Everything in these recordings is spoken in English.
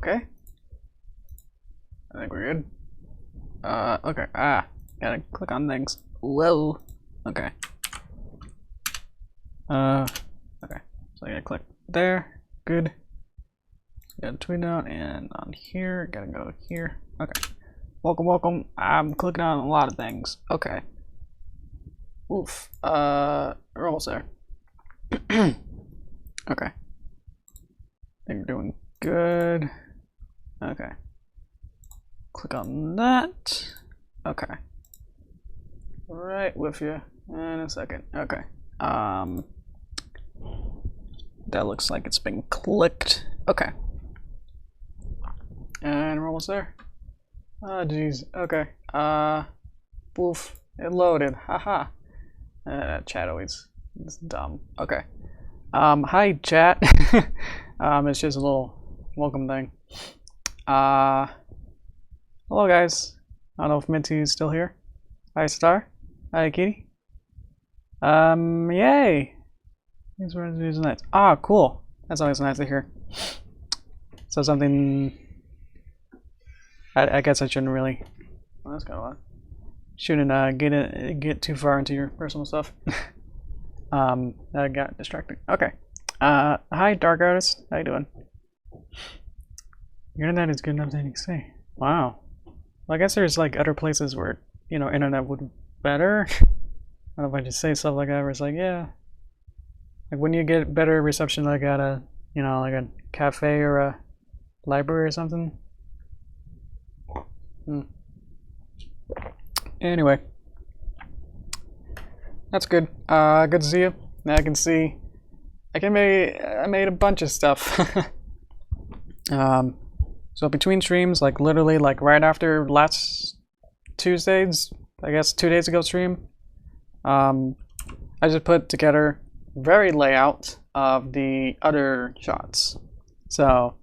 Okay. I think we're good. Okay. Gotta click on things. Whoa. Okay. Okay. So I gotta click there. Good. Gotta tweet out and on here. Gotta go here. Okay. Welcome, welcome. I'm clicking on a lot of things. Okay. Oof. We're almost there. Okay. I think we're doing good. Okay. Click on that. Okay. Right with you in a second. Okay. That looks like it's been clicked. Okay. And we're almost there. Oh jeez. Okay. Oof. It loaded. Haha. Chat always is dumb. Okay. Hi chat. It's just a little welcome thing. Hello guys. I don't know if Minty is still here. Hi Star. Hi Kitty. Yay. These were nice. Ah, cool. That's always nice to hear. So something I guess I shouldn't really that's kinda loud. Shouldn't get too far into your personal stuff. I got distracted. Okay. Hi Dark Artist. How you doing? Your internet is good enough to anything to say. Wow. Well, I guess there's like other places where, you know, internet would be better. I don't know if I just say stuff like that where it's like, yeah. Like when you get better reception like at a, you know, like a cafe or a library or something. Anyway. That's good. Good to see you. Now I can see I made a bunch of stuff. So between streams, like literally like right after last Tuesday's, I guess 2 days ago stream, I just put together very layout of the other shots. So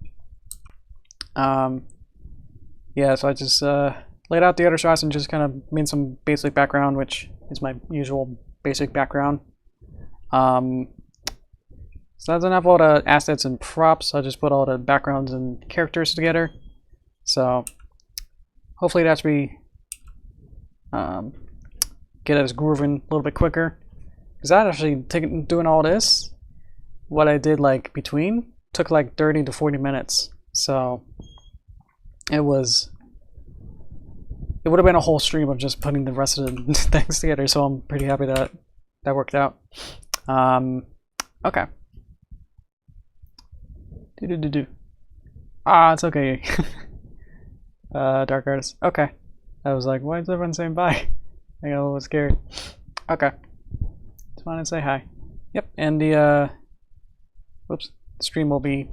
yeah, so I just laid out the other shots and just kind of made some basic background, which is my usual basic background. So that's enough all the assets and props. I just put all the backgrounds and characters together. So hopefully that should be get us grooving a little bit quicker. Because that actually doing all this, what I did like between took like 30 to 40 minutes. So it would have been a whole stream of just putting the rest of the things together. So I'm pretty happy that that worked out. Okay. It's okay. Dark Artist. Okay. I was like, why is everyone saying bye? I got a little scared. Okay. Just wanted to say hi. Yep, and the stream will be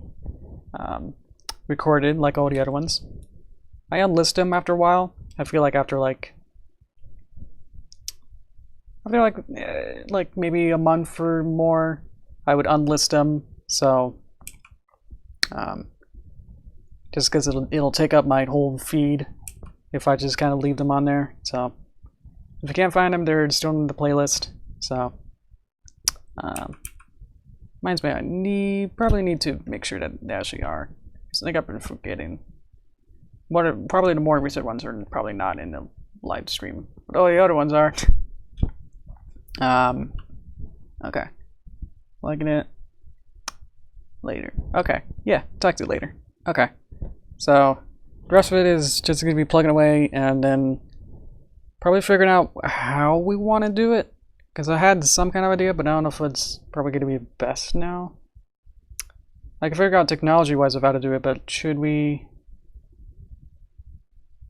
recorded like all the other ones. I unlist them after a while. I feel like after like maybe a month or more, I would unlist them. So just because it'll take up my whole feed if I just kind of leave them on there. So if you can't find them, they're still in the playlist. So reminds me, I probably need to make sure that they actually are. I think I've been forgetting. Probably the more recent ones are probably not in the live stream, but all the other ones are. Okay. Liking it. Later. Okay. Yeah, talk to you later. Okay. So the rest of it is just going to be plugging away and then probably figuring out how we want to do it. Because I had some kind of idea, but I don't know if it's probably going to be best now. I can figure out technology-wise of how to do it, but should we...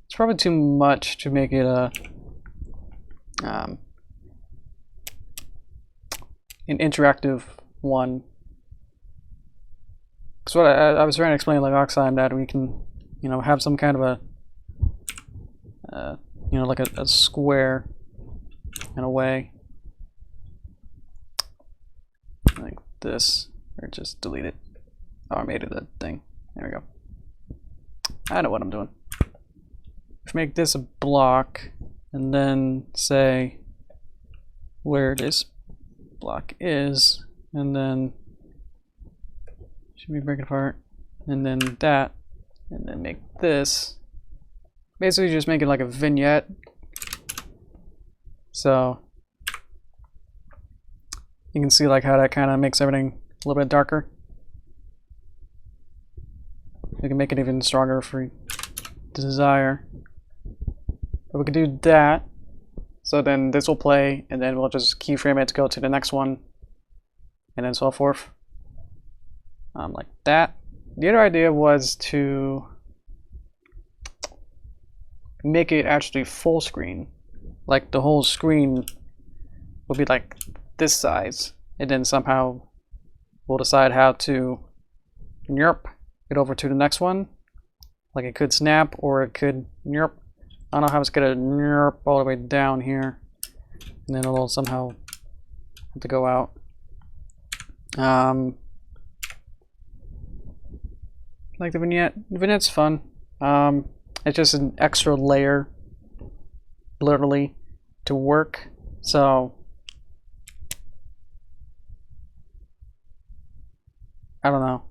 It's probably too much to make it a... an interactive one. Because what I was trying to explain like last time, that we can, you know, have some kind of a, you know, like a square in a way. Like this, or just delete it. Oh, I made it a thing. There we go. I know what I'm doing. If make this a block, and then say where this block is, and then should be break it apart, and then that and then make this. Basically just make it like a vignette. So you can see like how that kind of makes everything a little bit darker. We can make it even stronger if we desire. But we can do that. So then this will play, and then we'll just keyframe it to go to the next one, and then so forth. Like that. The other idea was to make it actually full screen. Like the whole screen will be like this size, and then somehow we'll decide how to yerp it over to the next one. Like it could snap, or it could yerp. I don't know how it's gonna yerp all the way down here, and then it'll somehow have to go out. Like the vignette. The vignette's fun. It's just an extra layer, literally, to work. So I don't know.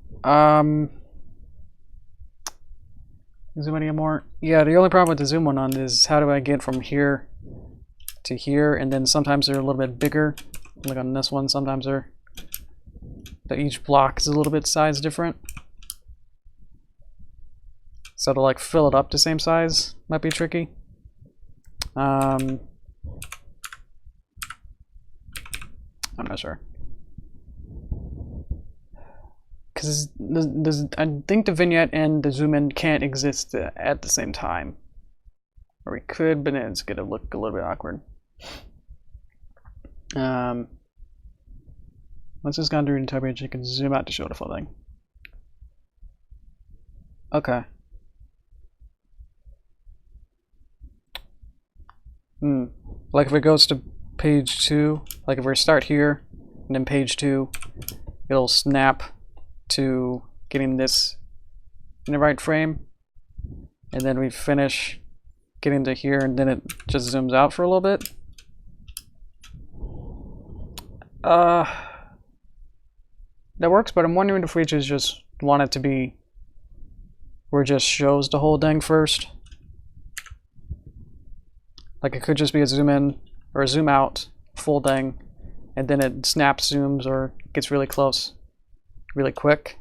Zoom any more? Yeah, the only problem with the zoom one is how do I get from here to here, and then sometimes they're a little bit bigger. Like on this one, sometimes that each block is a little bit size different. So to like fill it up the same size might be tricky. I'm not sure. Because I think the vignette and the zoom in can't exist at the same time. Or we could, but then it's going to look a little bit awkward. Once it's gone through the entire page, you can zoom out to show the full thing. Okay. Like if it goes to page 2, like if we start here and then page 2, it'll snap to getting this in the right frame, and then we finish getting to here, and then it just zooms out for a little bit. That works, but I'm wondering if we just want it to be where it just shows the whole thing first. Like it could just be a zoom in or a zoom out full thing, and then it snaps, zooms, or gets really close really quick,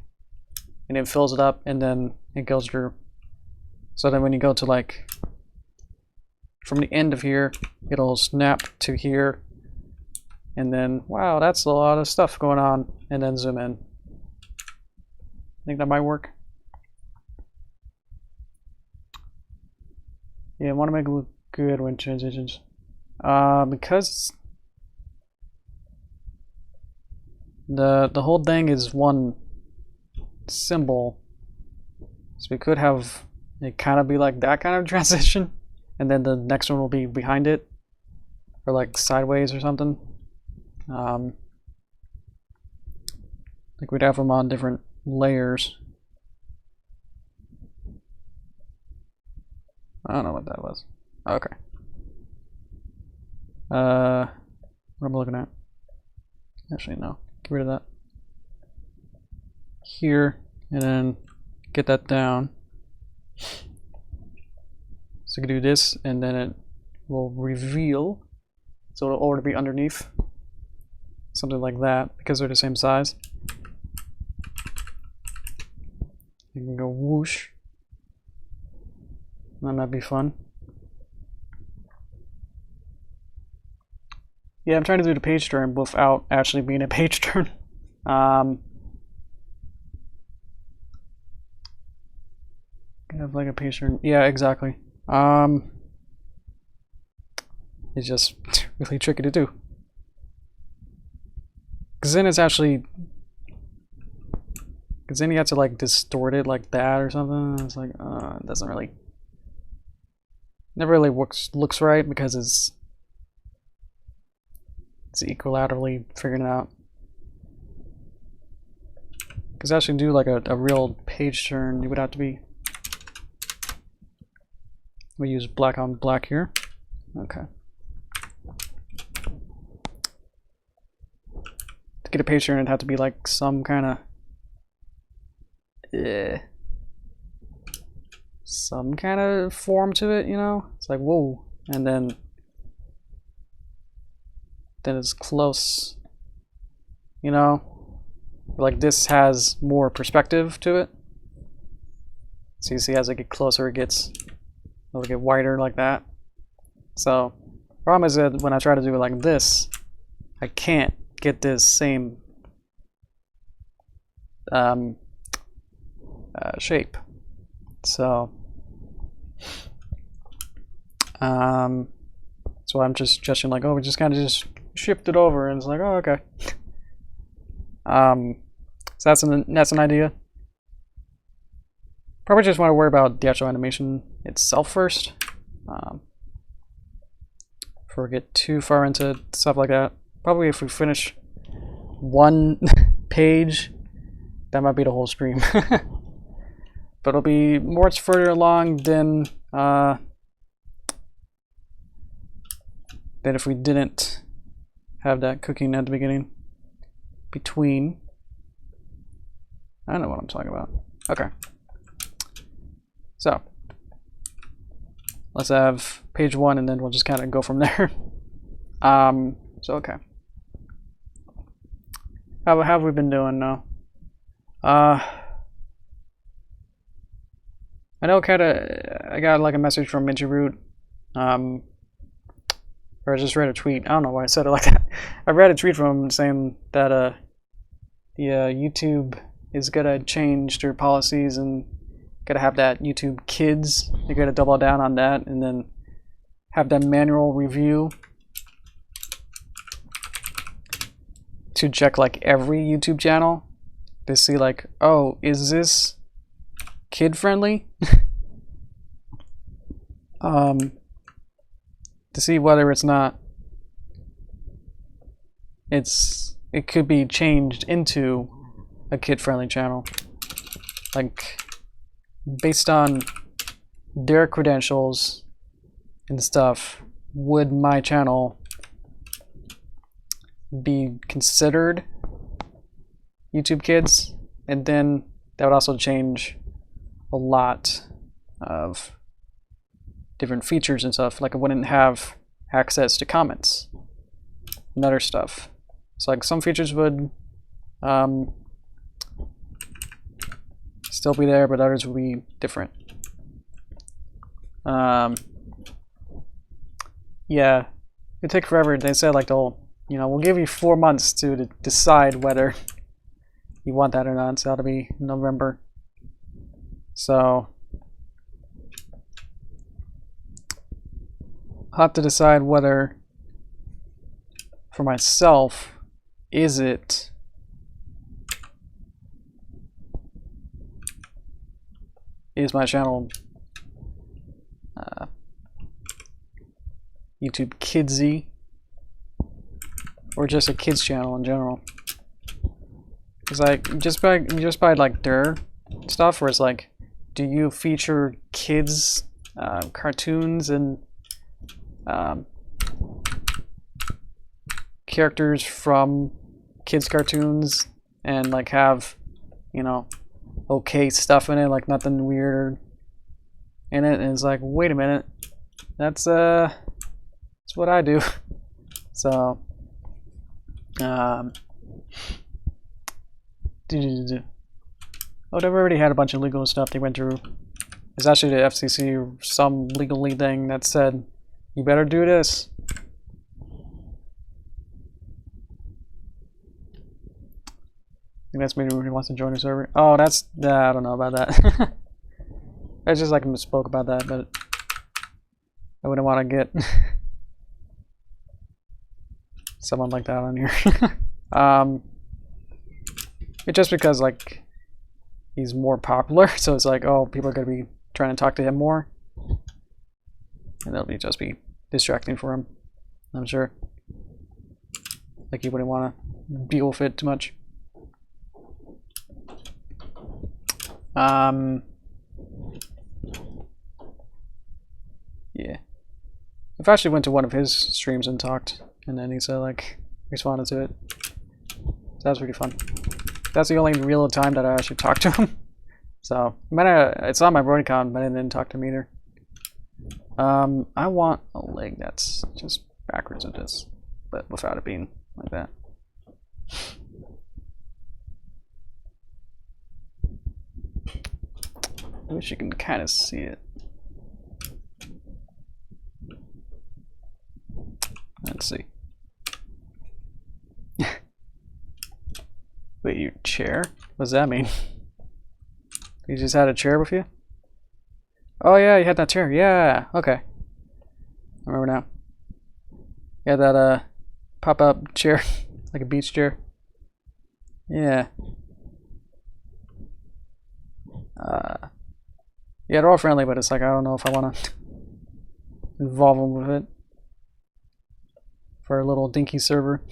and it fills it up, and then it goes through. So then when you go to like from the end of here, it'll snap to here, and then wow, that's a lot of stuff going on, and then zoom in. I think that might work. Yeah, I want to make it look good when transitions. Because the whole thing is one symbol, so we could have it kind of be like that kind of transition, and then the next one will be behind it, or like sideways or something. Like we'd have them on different layers. I don't know what that was. Okay. What am I looking at? Actually, no. Get rid of that. Here, and then get that down. So you can do this, and then it will reveal. So it'll already be underneath. Something like that, because they're the same size. You can go whoosh. That might be fun. Yeah, I'm trying to do the page turn without actually being a page turn. Have like a page turn. Yeah, exactly. It's just really tricky to do. Because then it's actually... Because then you have to like distort it like that or something. It's like, it doesn't really... Never really looks right because it's equilaterally figuring it out. Because to actually do like a real page turn, you would have to be... We use black on black here. Okay. To get a page turn, it'd have to be like some kind of... some kind of form to it, you know? It's like, whoa, and then it's close, you know? Like this has more perspective to it. So you see as I get closer, it'll get wider like that. So the problem is that when I try to do it like this, I can't get this same shape. So so I'm just suggesting like, oh, we just kind of just shift it over, and it's like, oh, okay. So that's an idea. Probably just want to worry about the actual animation itself first. Before we get too far into stuff like that. Probably if we finish one page, that might be the whole stream. But it'll be much further along than if we didn't have that cooking at the beginning. Between. I don't know what I'm talking about. Okay. So let's have page 1, and then we'll just kind of go from there. So okay. How have we been doing now? I know I got like a message from Minty Root, or I just read a tweet. I don't know why I said it like that. I read a tweet from him saying that YouTube is gonna change their policies and gotta have that YouTube Kids. They're gonna double down on that, and then have that manual review to check like every YouTube channel to see like, oh, is this kid friendly? To see whether it's not, it could be changed into a kid friendly channel, like based on their credentials and stuff. Would my channel be considered YouTube Kids? And then that would also change a lot of different features and stuff. Like I wouldn't have access to comments and other stuff. So like some features would still be there, but others would be different. Yeah, it'd take forever. They said like we'll give you 4 months to decide whether you want that or not. So that'll be November. So I'll have to decide whether, for myself, is my channel YouTube Kidsy, or just a kids channel in general? Because like just by like their stuff, where it's like, do you feature kids cartoons and characters from kids cartoons, and like have, you know, okay stuff in it, like nothing weird in it? And it's like, wait a minute, that's what I do. So oh, they've already had a bunch of legal stuff they went through. It's actually the FCC, some legally thing that said, you better do this. I think that's maybe when he wants to join the server. Oh, that's, I don't know about that. I just like misspoke about that, but I wouldn't want to get someone like that on here. It's just because like he's more popular, so it's like, oh, people are gonna be trying to talk to him more, and that'll just be distracting for him, I'm sure. Like he wouldn't want to deal with it too much. Yeah. I've actually went to one of his streams and talked, and then he said like responded to it. So that was pretty fun. That's the only real time that I actually talked to him. So it's on my Wacom, but I didn't talk to him either. I want a leg that's just backwards of this, but without it being like that. I wish you can kind of see it. Let's see. Wait, your chair? What does that mean? You just had a chair with you? Oh yeah, you had that chair. Yeah, okay. I remember now. You had that pop-up chair, like a beach chair. Yeah. Yeah, they're all friendly, but it's like I don't know if I want to involve them with it for a little dinky server.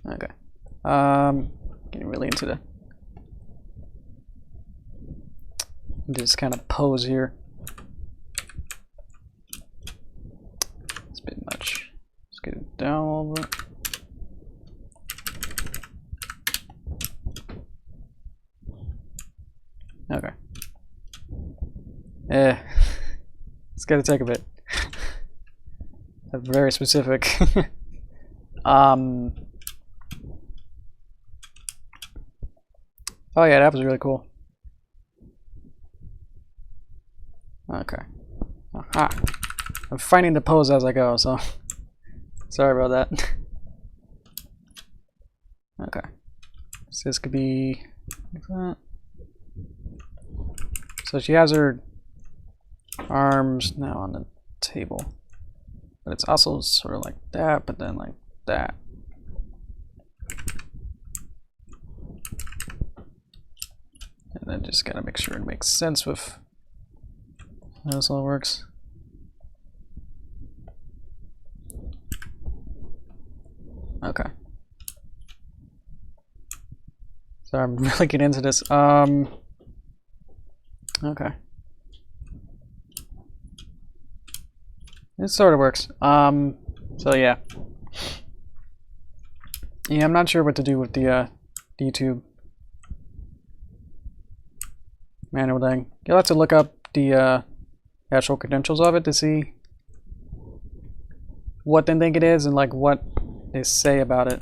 Okay. Getting really into the this kind of pose here. It's a bit much. Let's get it down a little bit. Okay. It's gonna take a bit. That's very specific. Oh yeah, that was really cool. Okay. Aha. I'm finding the pose as I go, so sorry about that. Okay. So this could be like that. So she has her arms now on the table. But it's also sort of like that, but then like that. And then just gotta make sure it makes sense with how this all works. Okay. So I'm really getting into this. Okay. It sort of works. So yeah. Yeah, I'm not sure what to do with the YouTube manual thing. You'll have to look up the actual credentials of it to see what they think it is and like what they say about it.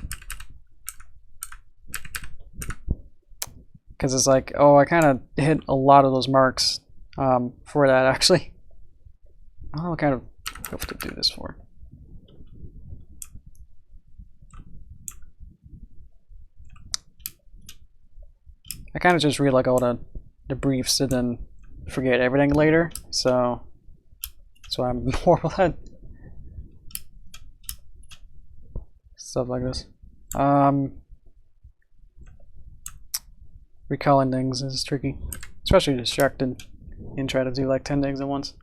Because it's like, oh, I kind of hit a lot of those marks for that actually. I don't know what kind of stuff to do this for. I kind of just read like all the briefs and then forget everything later, so that's why I'm horrible at stuff like this. Recalling things is tricky, especially distracted and try to do like 10 things at once.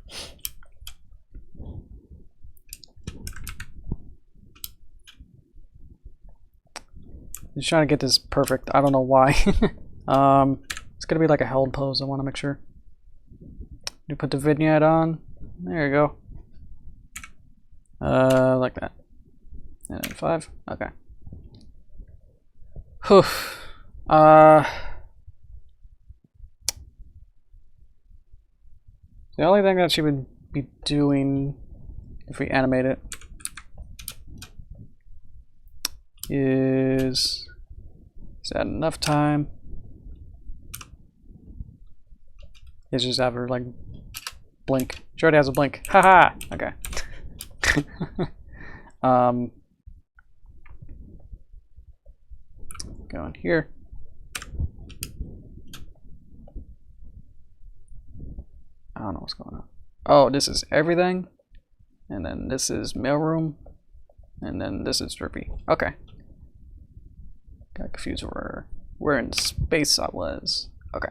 Just trying to get this perfect. I don't know why. It's gonna be like a held pose. I want to make sure. You put the vignette on. There you go. Like that. And then 5. Okay. Whew. The only thing that she would be doing if we animate it is that enough time? Is just have her like blink. She already has a blink. Haha. Okay. Go in here. I don't know what's going on. Oh, this is everything, and then this is mailroom, and then this is Derpy. Okay. Got confused where in space I was. Okay.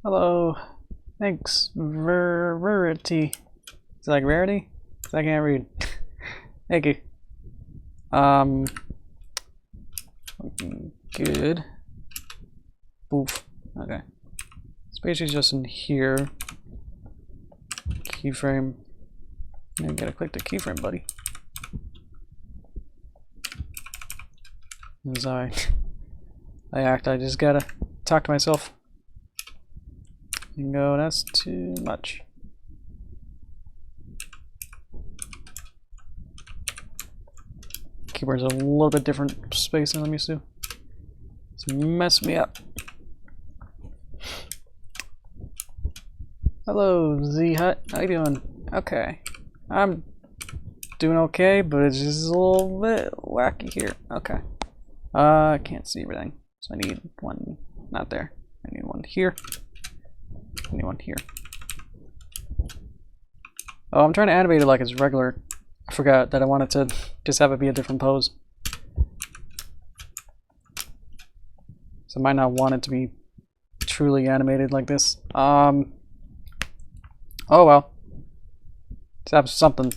Hello. Thanks. Rarity. Is it like rarity? 'Cause I can't read. Thank you. Good. Oof. Okay. Space is just in here. Keyframe. You gotta click the keyframe, buddy. As I act, I just gotta talk to myself and go, that's too much. Keyboard's a little bit different space than I'm used to. It's messed me up. Hello, Z Hut. How you doing? Okay. I'm doing okay, but it's just a little bit wacky here. Okay. I can't see everything. So I need one, not there. I need one here. I need one here. Oh, I'm trying to animate it like it's regular. I forgot that I wanted to just have it be a different pose. So I might not want it to be truly animated like this. Oh well. Let's have something.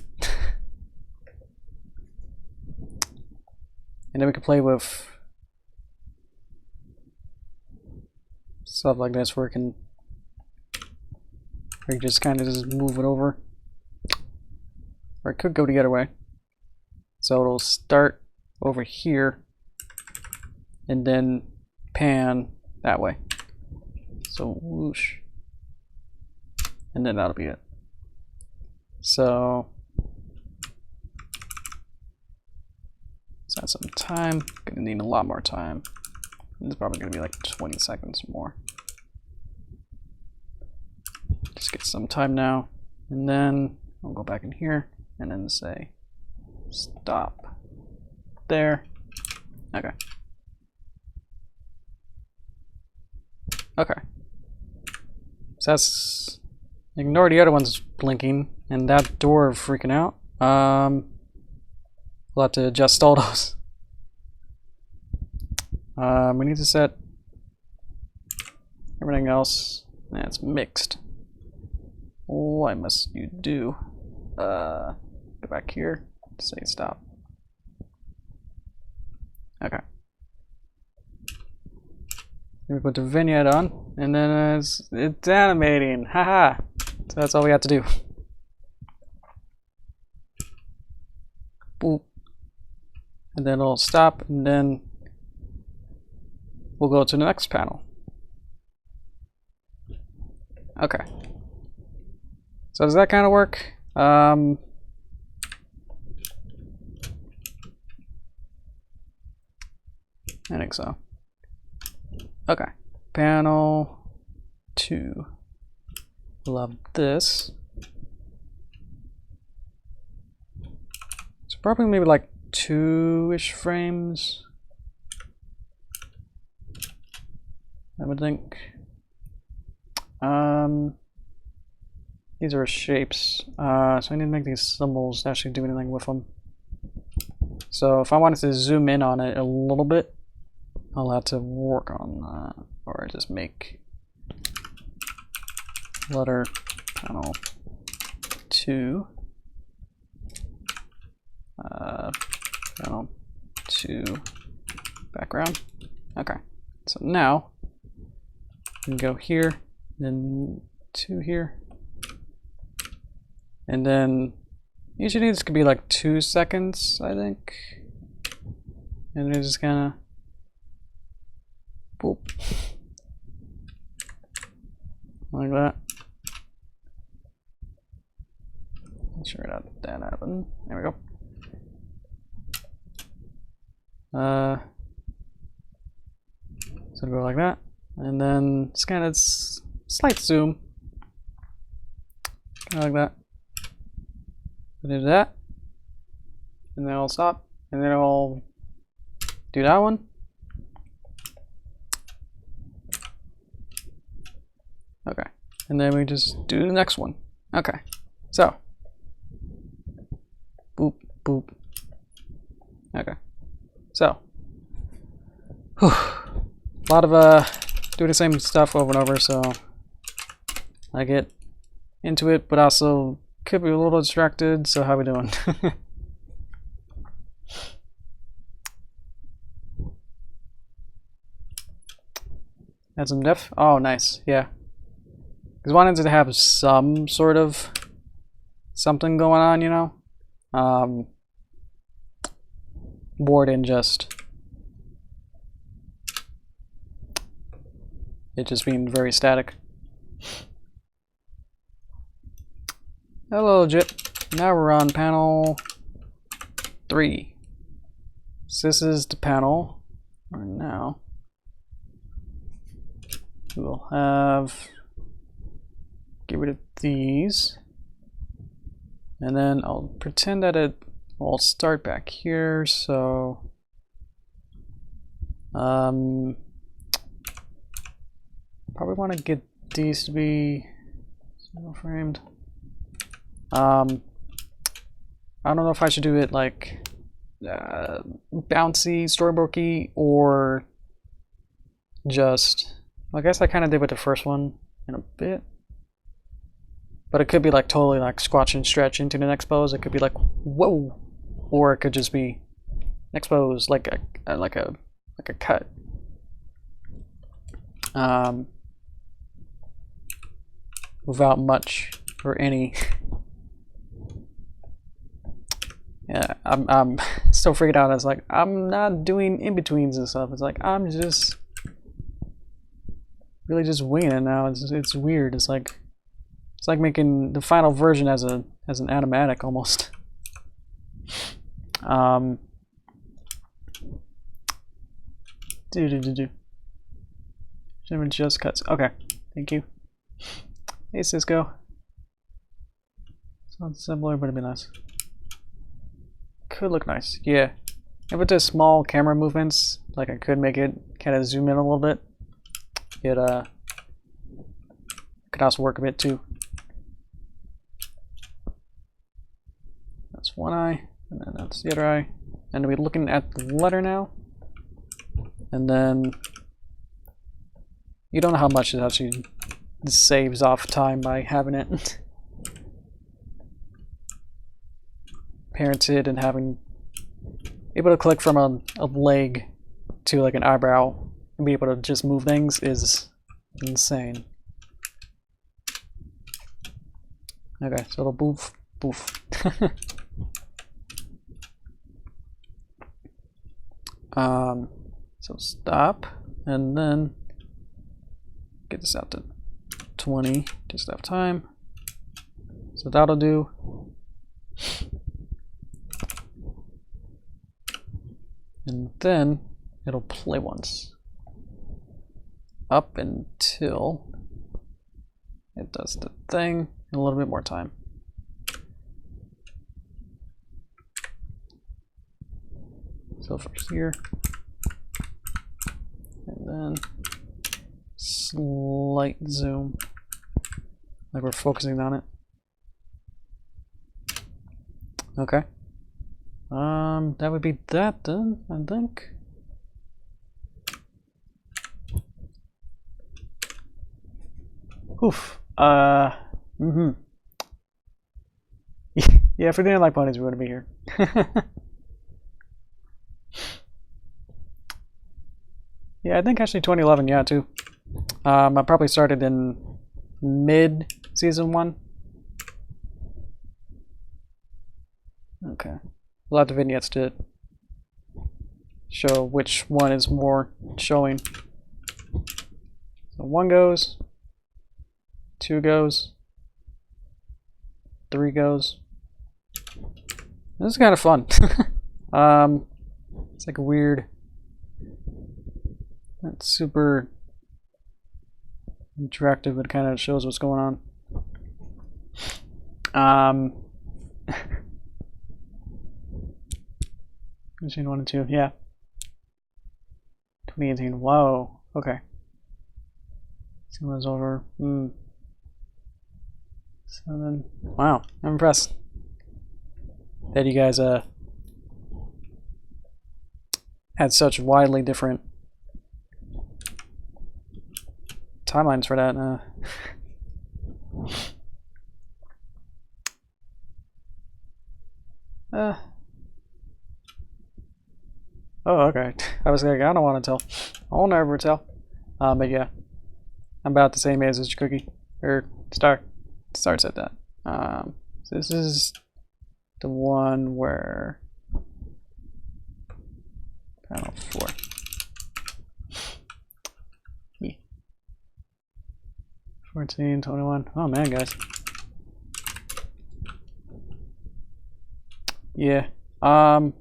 And then we can play with stuff like this where we can just kind of just move it over. Or it could go the other way. So it'll start over here and then pan that way. So whoosh. And then that'll be it. So let's add some time. Gonna need a lot more time. It's probably gonna be like 20 seconds more. Just get some time now. And then I'll go back in here and then say stop there. Okay. Okay. So that's, ignore the other ones blinking and that door freaking out. We'll have to adjust all those. We need to set everything else. That's mixed. What must you do? Go back here, say stop. Okay. We put the vignette on, and then it's animating. Haha! So that's all we have to do. Boop. And then it'll stop, and then we'll go to the next panel. Okay. So does that kind of work? I think so. Okay. Panel 2. Love this. So probably maybe like 2-ish frames, I would think. These are shapes, so I need to make these symbols actually do anything with them. So if I wanted to zoom in on it a little bit, I'll have to work on or just make letter panel 2 panel 2 background. Okay, so now we can go here, then 2 here, and then usually this could be like 2 seconds, I think, and then just kind of boop like that. Make sure that happened. There we go. So go like that, and then just kind of slight zoom, kind of like that. Do that, and then I'll stop, and then I'll do that one. Okay, and then we just do the next one. Okay, so boop boop. Okay, so whew, a lot of do the same stuff over and over, so I get into it, but also could be a little distracted. So how we doing? Add some depth. Oh, nice. Yeah. Because I wanted to have some sort of something going on, you know? More than just it just being very static. Hello, Jip. Now we're on panel 3. So this is the panel where now we'll have, get rid of these, and then I'll pretend that it will start back here. So probably want to get these to be single framed. I don't know if I should do it like bouncy, storyboardy, or just, I guess I kind of did with the first one in a bit. But it could be like totally like squash and stretch into the next pose. It could be like whoa, or it could just be next pose like a cut. Without much or any. Yeah, I'm still freaked out. It's like I'm not doing in betweens and stuff. It's like I'm just really just winging it now. It's weird. It's like making the final version as an animatic almost. Shimmer just cuts. Okay, thank you. Hey Cisco. Sounds similar, but it'd be nice. Could look nice, yeah. And with the small camera movements, like I could make it kind of zoom in a little bit. It could also work a bit too. That's one eye, and then that's the other eye. And we're looking at the letter now. And then you don't know how much it actually saves off time by having it parented and having able to click from a leg to like an eyebrow and be able to just move things is insane. Okay, so it'll boof, boof. So stop, and then get this out to 20, just enough time. So that'll do. And then it'll play once. Up until it does the thing in a little bit more time. So first here. And then slight zoom. Like we're focusing on it. Okay. That would be that then, I think. Oof. Yeah, if we didn't like ponies, we wouldn't be here. Yeah, I think actually 2011, yeah, too. I probably started in mid season 1. Okay. We'll have the vignettes to show which one is more showing. So 1 goes, 2 goes, 3 goes. This is kind of fun. It's like a weird, not super interactive, but kind of shows what's going on. Machine 1 and 2, yeah. 2018, whoa, okay. See what's over. 7, wow, I'm impressed that you guys had such widely different timelines for that. Oh, okay. I was like, I don't want to tell. I'll never tell. But yeah, I'm about the same age as Cookie, or Star. Star said that. So this is the one where panel 4. 14, 21. Oh man, guys. Yeah. I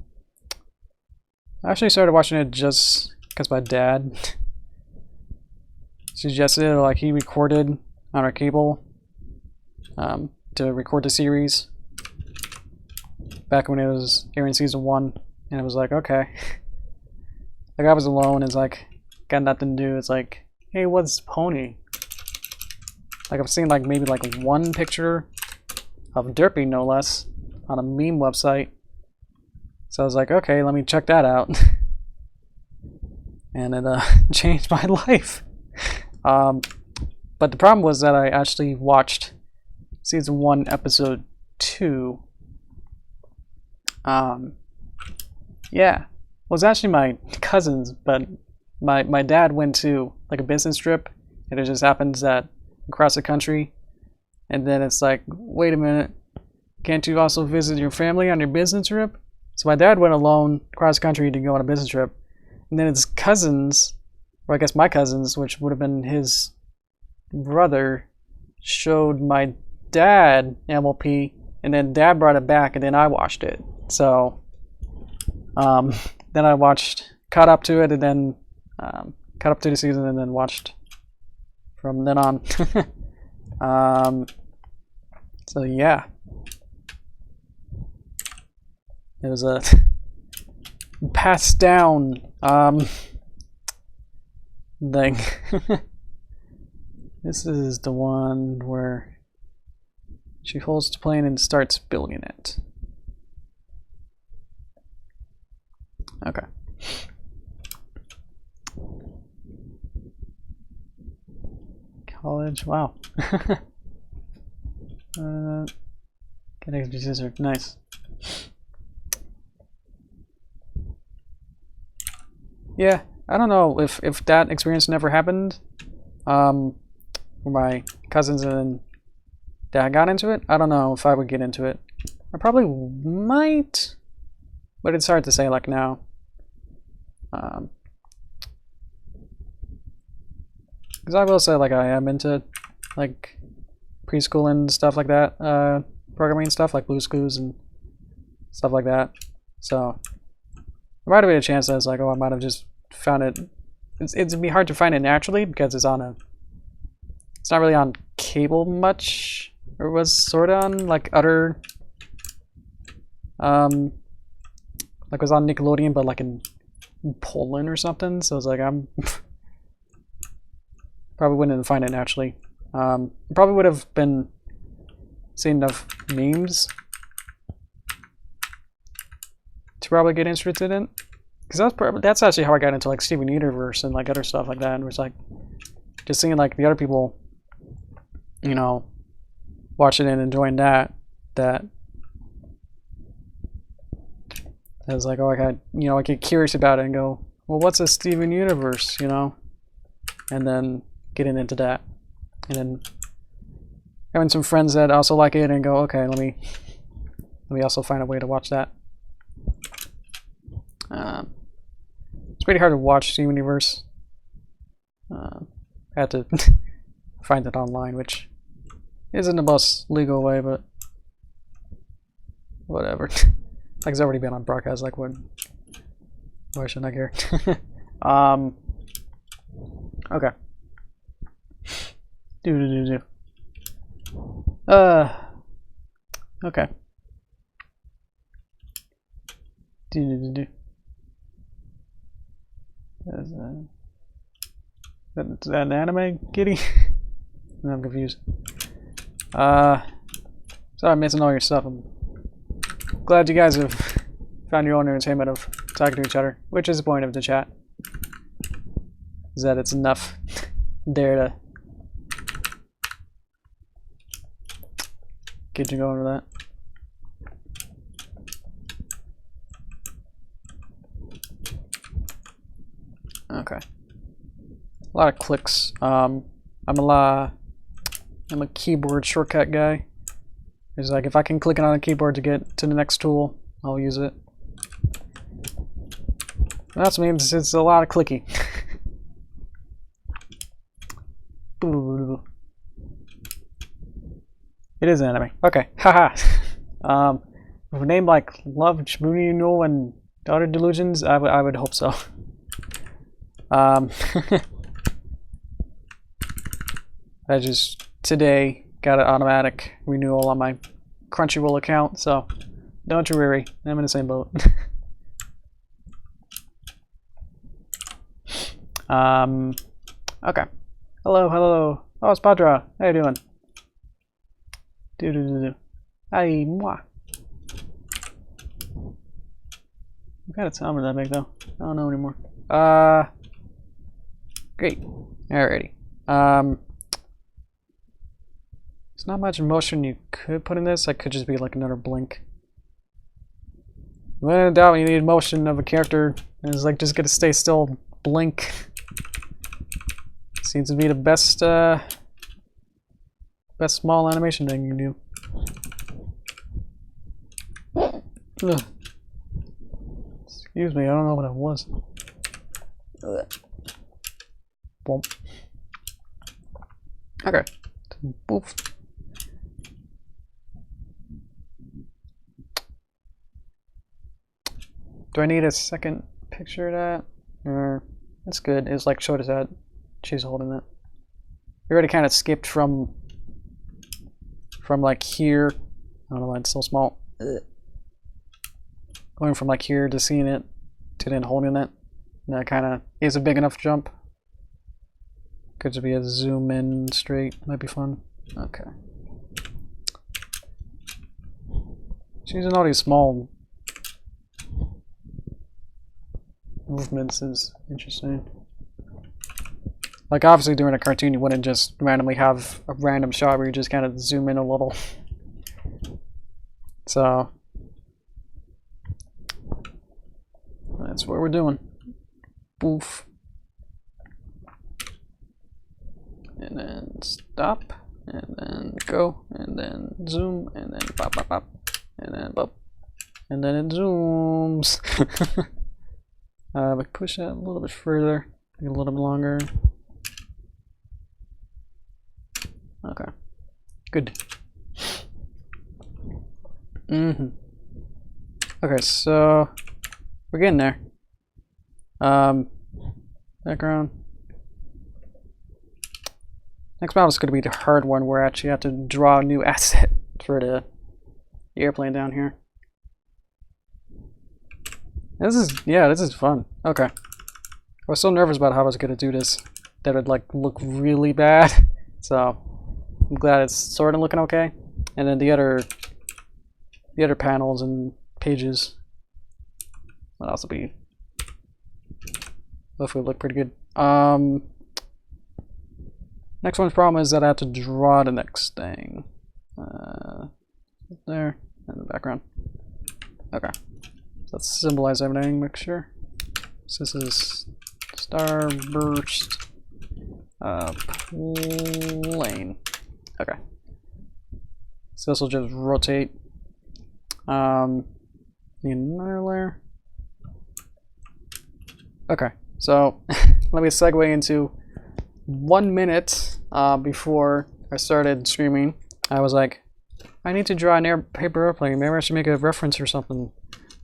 actually started watching it just because my dad suggested it. Like, he recorded on our cable to record the series back when it was airing season 1, and it was like, okay. Like, I was alone. It's like, got nothing to do. It's like, hey, what's Pony? Like, I've seen like maybe like one picture of Derpy, no less, on a meme website. So I was like, okay, let me check that out. And it changed my life. But the problem was that I actually watched season 1, episode 2. Yeah, it was actually my cousin's, but my dad went to like a business trip, and it just happens that across the country, and then it's like, wait a minute, can't you also visit your family on your business trip? So my dad went alone across the country to go on a business trip, and then his cousins, or I guess my cousins, which would have been his brother, showed my dad MLP, and then dad brought it back, and then I watched it. So then I caught up to it, and then caught up to the season, and then watched from then on. So yeah, it was a passed down thing. This is the one where she holds the plane and starts building it. Okay. College, wow. Get extra scissor, nice. Yeah, I don't know if that experience never happened, where my cousins and dad got into it. I don't know if I would get into it. I probably might, but it's hard to say like now. Because I will say, like, I am into like preschool and stuff like that, programming stuff like Blue's Clues and stuff like that. So there might have been a chance that it's like, oh, I might have just found it. It'd be hard to find it naturally because it's not really on cable much, or it was sort of on like other, like it was on Nickelodeon, but like in Poland or something. So it's like, I'm probably wouldn't find it naturally. Probably would have been seeing enough memes to probably get interested in, because that's actually how I got into like Steven Universe and like other stuff like that. And it was like just seeing like the other people, you know, watching and enjoying that. I was like, oh, I get curious about it and go, well, what's a Steven Universe, you know? And then getting into that, and then having some friends that also like it and go, okay, let me also find a way to watch that. It's pretty hard to watch Steven Universe. I had to find it online, which isn't the most legal way, but whatever. Like, it's already been on broadcast. Like, why shouldn't I care? Okay. Okay. Is that an anime kitty? No, I'm confused. Sorry, I'm missing all your stuff. I'm glad you guys have found your own entertainment of talking to each other, which is the point of the chat. Is that it's enough there to get you going with that. Okay. A lot of clicks. I'm a keyboard shortcut guy. It's like if I can click it on a keyboard to get to the next tool, I'll use it. That means it's a lot of clicky. It is anime. Okay, haha. With a name like Love, Chibuno, and Daughter Delusions, I would hope so. I just today got an automatic renewal on my Crunchyroll account, so don't you worry, I'm in the same boat. Okay. Hello, hello. Oh, it's Padra. How you doing? Hi, moi. What kind of sound would that make, though? I don't know anymore. Great. Alrighty. There's not much motion you could put in this. I could just be like another blink. When in doubt, you need motion of a character. And it's like just gonna stay still, blink. Seems to be the best, best small animation thing you can do. Ugh. Excuse me, I don't know what it was. Boom. Okay. Oof. Do I need a second picture of that? Or that's good. It's like showed us that she's holding it. We already kind of skipped from like here. I don't know why it's so small. Going from like here to seeing it to then holding it. That kind of is a big enough jump. Could just be a zoom in straight. Might be fun. Okay. She's using all these small movements is interesting. Like obviously during a cartoon you wouldn't just randomly have a random shot where you just kind of zoom in a little. So that's what we're doing. Boof. And then stop, and then go, and then zoom, and then pop, pop, pop, and then pop, and then it zooms. But push that a little bit further, make it a little bit longer. Okay, good. Okay, so we're getting there. Background. Next model is going to be the hard one where I actually have to draw a new asset for the airplane down here. This is fun. Okay. I was so nervous about how I was going to do this that it would like look really bad. So I'm glad it's sort of looking okay. And then the other panels and pages will also be hopefully look pretty good. Next one's problem is that I have to draw the next thing. There, and the background. Okay. So let's symbolize everything, make sure. So this is starburst plane. Okay. So this will just rotate. Need another layer. Okay, so let me segue into 1 minute before I started streaming. I was like, I need to draw an paper airplane. Maybe I should make a reference or something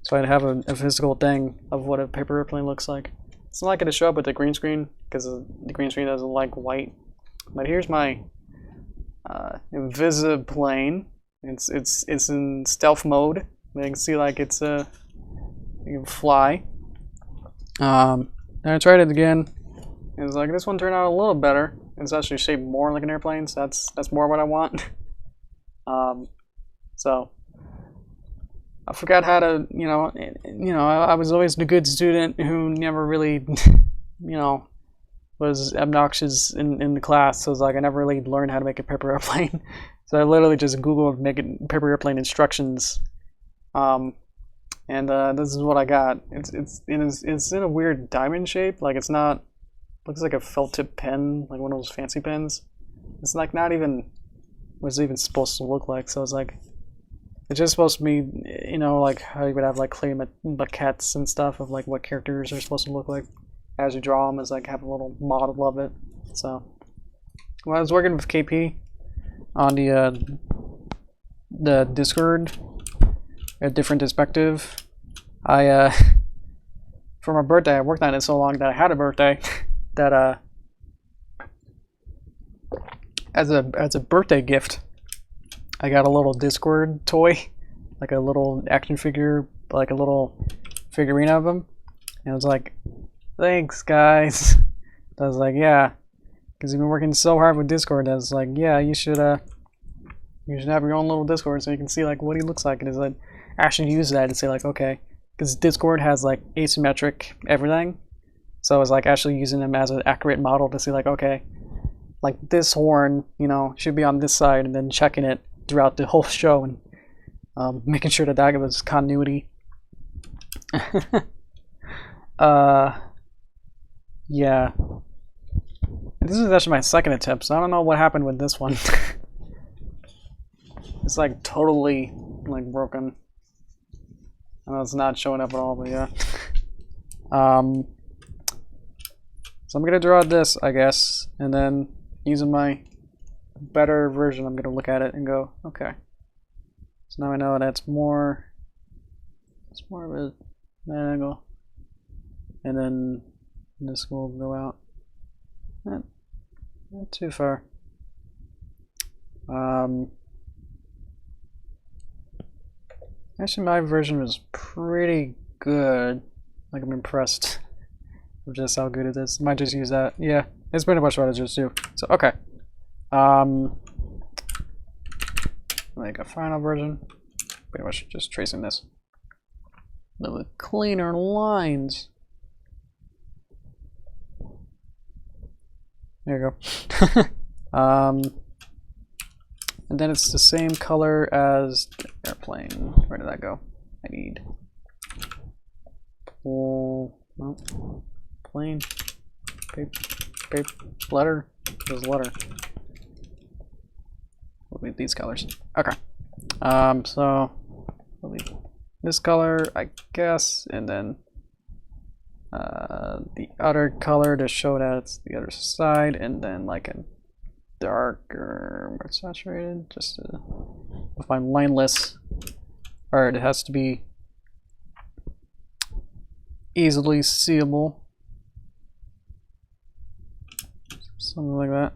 so I'd have a physical thing of what a paper airplane looks like. It's not going to show up with the green screen because the green screen doesn't like white. But here's my Invisiplane. It's in stealth mode. You can see like it's you can fly. Then I tried it again. It's like this one turned out a little better. It's actually shaped more like an airplane, so that's more what I want. So I forgot how to, I was always the good student who never really, was obnoxious in the class. So it's like I never really learned how to make a paper airplane. So I literally just Googled making paper airplane instructions, and this is what I got. It's in a weird diamond shape. Like it's not. Looks like a felt tip pen, like one of those fancy pens. It's like not even what it's even supposed to look like. So it's like It's just supposed to be, you know, like how you would have like clay maquettes and stuff of like what characters are supposed to look like as you draw them, as like have a little model of it. So when I was working with KP on the Discord, a different perspective, I for my birthday I worked on it so long that I had a birthday that as a birthday gift I got a little Discord toy, like a little action figure, like a little figurine of him, and I was like, thanks guys. I was like, yeah, because you've been working so hard with Discord. I was like, yeah, you should have your own little Discord so you can see like what he looks like, and it's like actually use that to say like, okay, because Discord has like asymmetric everything, so I was like actually using him as an accurate model to see like, okay, like this horn, you know, should be on this side, and then checking it throughout the whole show and making sure that that was continuity. Yeah. This is actually my second attempt, so I don't know what happened with this one. It's like totally like broken. I know it's not showing up at all, but yeah. So I'm gonna draw this, I guess, and then using my better version, I'm gonna look at it and go, okay. So now I know that's more. It's more of an angle, and then this will go out. Not too far. Actually, my version was pretty good. Like, I'm impressed with just how good it is. Might just use that. Yeah, it's pretty much what I just do. So, okay. Like a final version. Pretty much just tracing this. A little cleaner lines. There you go. And then it's the same color as the airplane. Where did that go? I need plane, paper, letter. There's letter. We'll be these colors. Okay. So we'll be this color, I guess, and then the other color to show that it's the other side, and then like a darker, more saturated, just to, if I'm lineless, or it has to be easily seeable, something like that.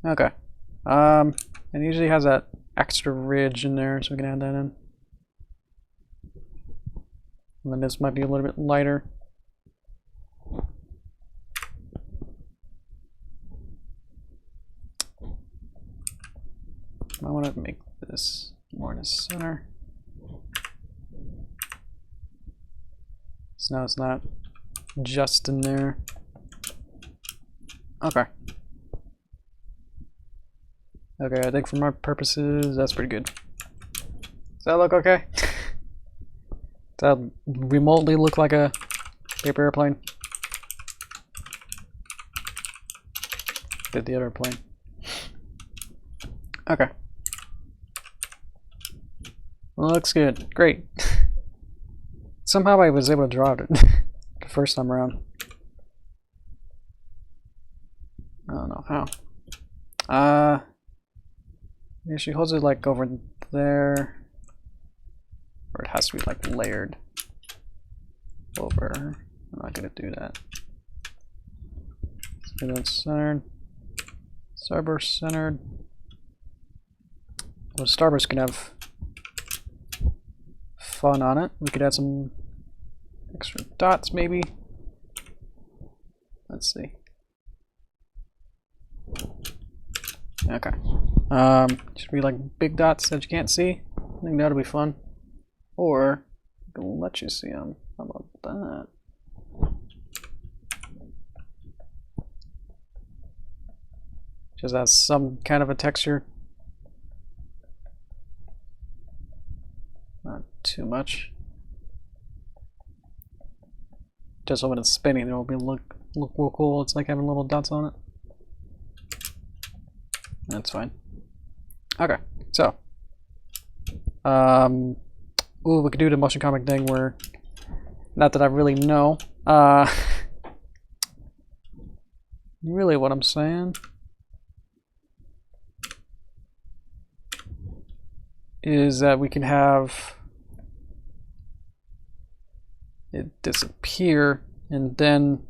Okay. It usually has that extra ridge in there, so we can add that in. And then this might be a little bit lighter. I want to make this more in the center. So now it's not just in there. Okay. Okay, I think for my purposes, that's pretty good. Does that look okay? Does that remotely look like a paper airplane? Did the other plane. Okay. Looks good. Great. Somehow I was able to draw it the first time around. I don't know how. Yeah, she holds it like over there. Or it has to be like layered over. I'm not gonna do that. So that's centered. Starburst centered. Well, Starburst can have fun on it. We could add some extra dots maybe. Let's see. Okay. Should be like big dots that you can't see. I think that'll be fun. Or it'll let you see them. How about that? Just has some kind of a texture. Not too much. Just so when it's spinning, it will be look real cool. It's like having little dots on it. That's fine. Okay, so ooh, we could do the motion comic thing where, not that I really know, really what I'm saying is that we can have it disappear and then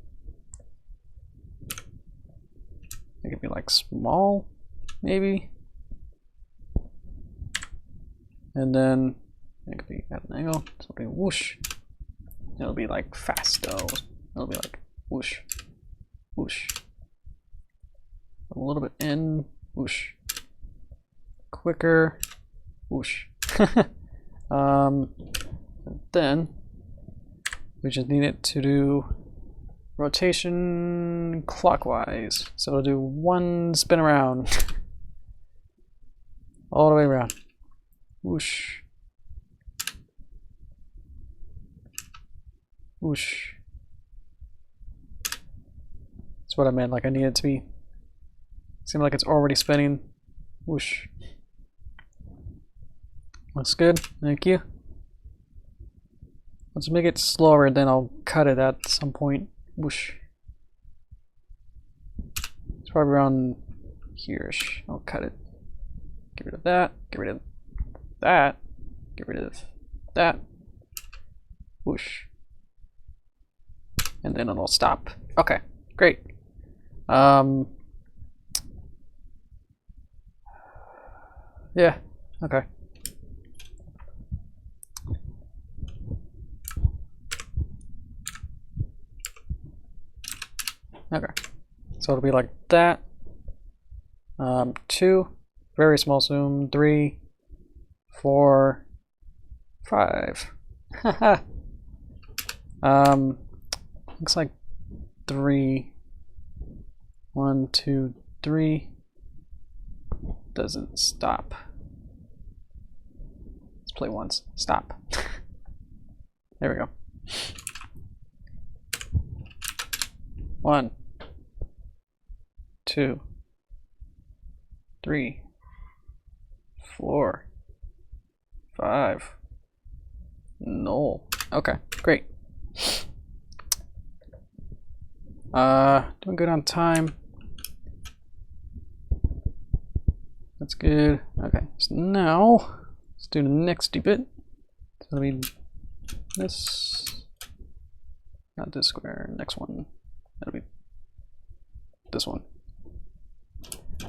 it could be like small, maybe, and then it could be at an angle, so it'll be whoosh. It'll be like fast though. It'll be like whoosh, whoosh. A little bit in, whoosh. Quicker, whoosh. Then we just need it to do rotation clockwise. So it'll do one spin around. All the way around. Whoosh. Whoosh. That's what I meant, like I need it to be. Seems like it's already spinning. Whoosh. Looks good, thank you. Let's make it slower, then I'll cut it at some point. Whoosh. It's probably around here-ish. I'll cut it. Get rid of that, get rid of that, get rid of that. Whoosh. And then it'll stop. Okay, great. Yeah, okay. Okay, so it'll be like that. 2, very small zoom, 3, 4, 5. Looks like 3. 1, 2, 3. Doesn't stop. Let's play once. Stop. There we go. 1, 2, 3, 4, 5. No. Okay, great. Doing good on time. That's good. Okay, so now let's do the next bit. So it'll be this, not this square, next one. That'll be this one. So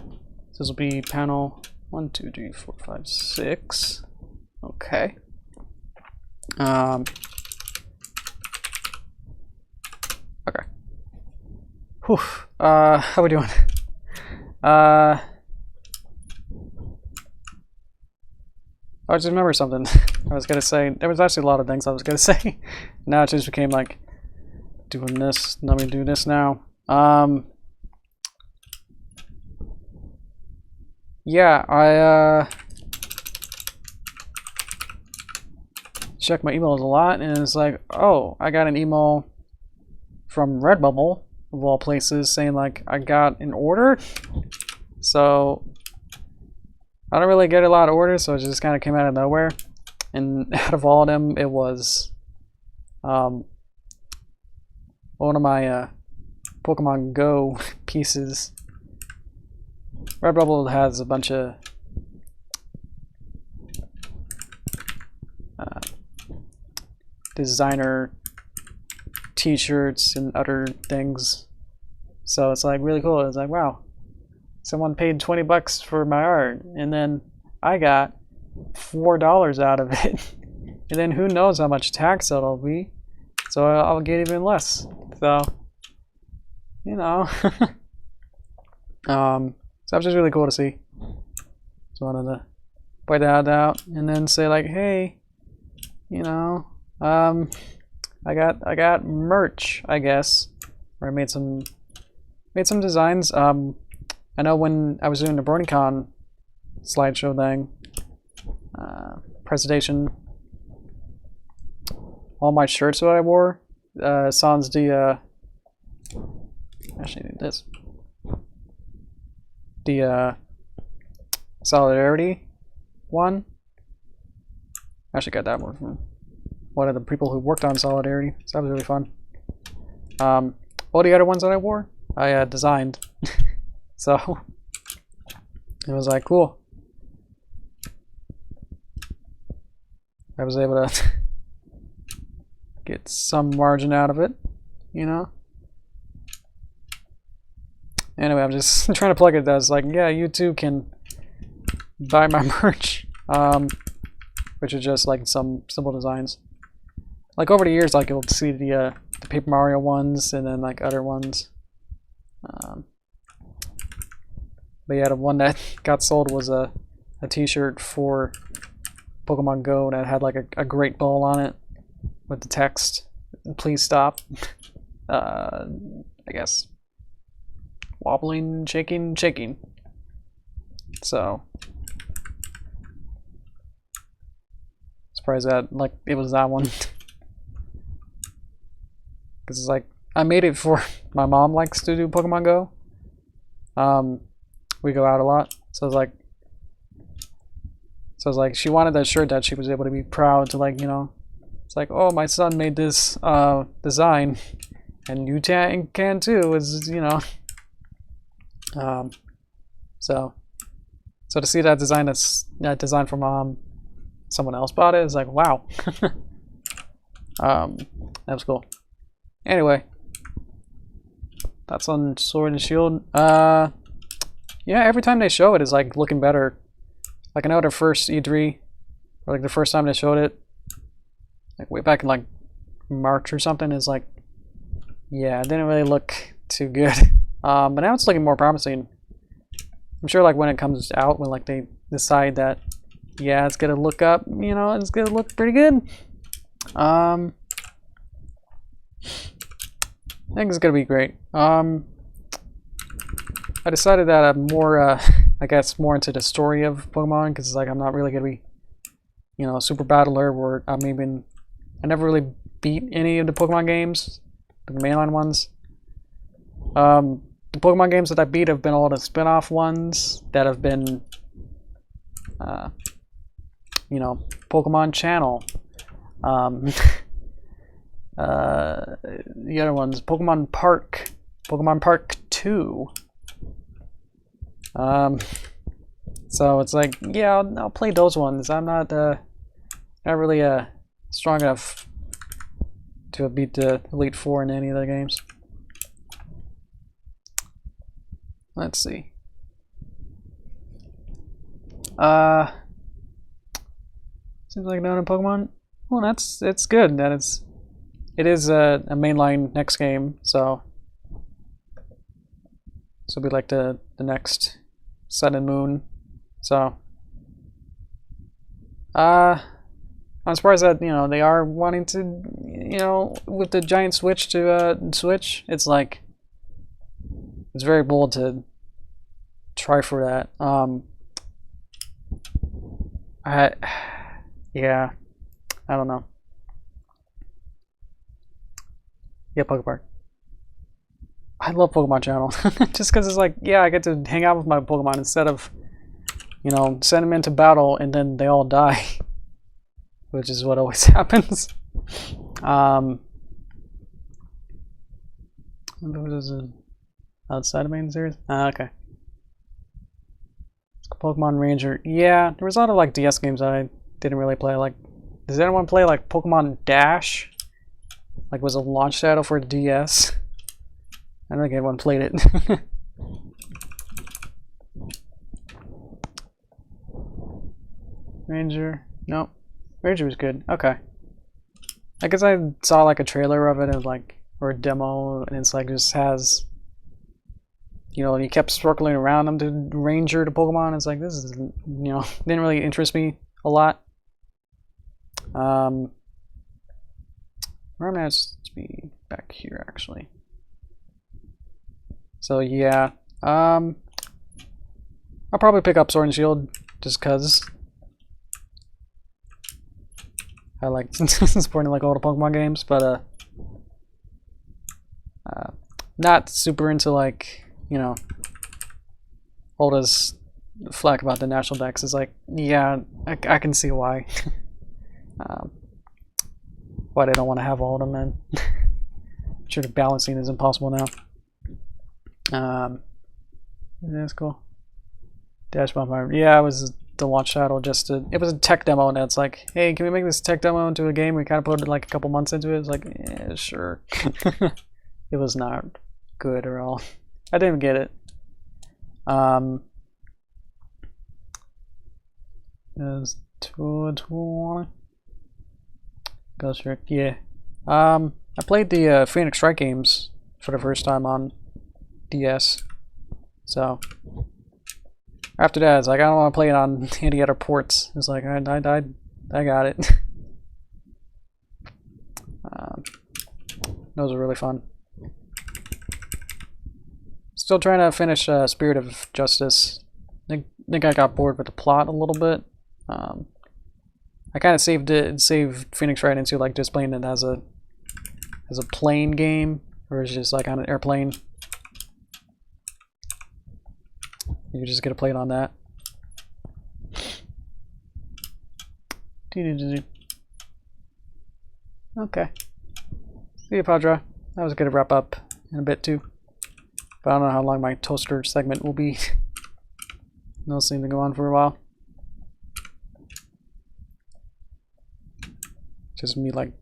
this will be panel 1, 2, 3, 4, 5, 6. Okay. Okay. Whew. How we doing? I just remember something. I was gonna say, there was actually a lot of things I was gonna say. Now it just became like doing this. Let me do this now. Yeah, I check my emails a lot, and it's like, oh, I got an email from Redbubble of all places saying like I got an order. So I don't really get a lot of orders, so it just kind of came out of nowhere. And out of all of them, it was one of my Pokemon Go pieces. Redbubble has a bunch of designer t-shirts and other things. So it's like really cool. It's like, wow, someone paid 20 bucks for my art, and then I got $4 out of it. And then who knows how much tax that'll be. So I'll get even less. So, you know. So that was just really cool to see. So I wanted to point that out and then say like, hey, you know, I got merch, I guess. Or I made some designs. I know when I was doing the BronyCon slideshow thing, presentation, all my shirts that I wore, sans the actually need this. The Solidarity one. I actually got that one from one of the people who worked on Solidarity, so that was really fun. All the other ones that I wore, I designed. So it was like cool. I was able to get some margin out of it, you know. Anyway, I'm just trying to plug it as like, yeah, you too can buy my merch, which is just like some simple designs. Like over the years, like you'll see the Paper Mario ones and then like other ones. But yeah, the one that got sold was a T-shirt for Pokemon Go that had like a great ball on it with the text, "Please stop." I guess wobbling, shaking, shaking. So surprised that like it was that one. Because it's like I made it for my mom likes to do Pokemon Go. We go out a lot, so it's like she wanted that shirt that she was able to be proud to, like, you know, it's like, oh, my son made this design, and you can too. Is, you know, so to see that design for mom, someone else bought it, is like, wow. That was cool. Anyway, that's on Sword and Shield. Yeah, every time they show it, it's like looking better. Like I know their first E3, or like the first time they showed it, like way back in like March or something, is like, yeah, it didn't really look too good. But now it's looking more promising. I'm sure like when it comes out, when like they decide that, yeah, it's gonna look up, you know, it's gonna look pretty good. I think it's gonna be great. I decided that I'm more, I guess, more into the story of Pokemon, because it's like I'm not really gonna be, you know, a super battler where I never really beat any of the Pokemon games, the mainline ones. The Pokemon games that I beat have been all the spin-off ones that have been, you know, Pokemon Channel. The other ones, Pokemon Park 2. So it's like, yeah, I'll play those ones. I'm not really strong enough to beat the Elite Four in any of the games. Let's see. Seems like none in Pokemon. Well, it's good that it is a mainline next game, so it'll be like the next Sun and Moon. So I'm surprised that, you know, they are wanting to, you know, with the giant switch to Switch. It's like it's very bold to try for that. Yeah, I don't know. Yeah, Pokemon. I love Pokemon Channel just because it's like, yeah, I get to hang out with my Pokemon instead of, you know, send them into battle and then they all die, which is what always happens. Outside of main series? Okay. Pokemon Ranger. Yeah, there was a lot of like DS games that I didn't really play. Like, does anyone play like Pokemon Dash? Like, was a launch title for DS. I don't think anyone played it. Ranger. Nope. Ranger was good. Okay. I guess I saw like a trailer of it and like, or a demo, and it's like just has, you know, you kept circling around them to Ranger to Pokemon. It's like, this is, you know, didn't really interest me a lot. Where am I supposed to be? Back here, actually. So yeah, I'll probably pick up Sword and Shield just cause I like supporting like all the Pokemon games, but not super into like, you know, all those flack about the national decks is like, yeah, I can see why. Why they don't want to have all of them in. I'm sure the balancing is impossible now. That's cool. Dash Bonfire. Yeah, it was the launch title. It was a tech demo, and it's like, hey, can we make this tech demo into a game? We kind of put like a couple months into it. It's like, yeah, sure. It was not good at all. I didn't get it. Is 220? Ghost Trick, yeah. I played the Phoenix Strike games for the first time on DS. So after that, it's like I don't want to play it on any other ports. It's like I got it. Those are really fun. Still trying to finish Spirit of Justice. I think I got bored with the plot a little bit. I kind of saved Phoenix right into like just playing it as a plane game, or it's just like on an airplane. You can just get to play it on that. Okay. See you, Padra. That was good to wrap up in a bit too. But I don't know how long my toaster segment will be. They'll seem to go on for a while. Just me like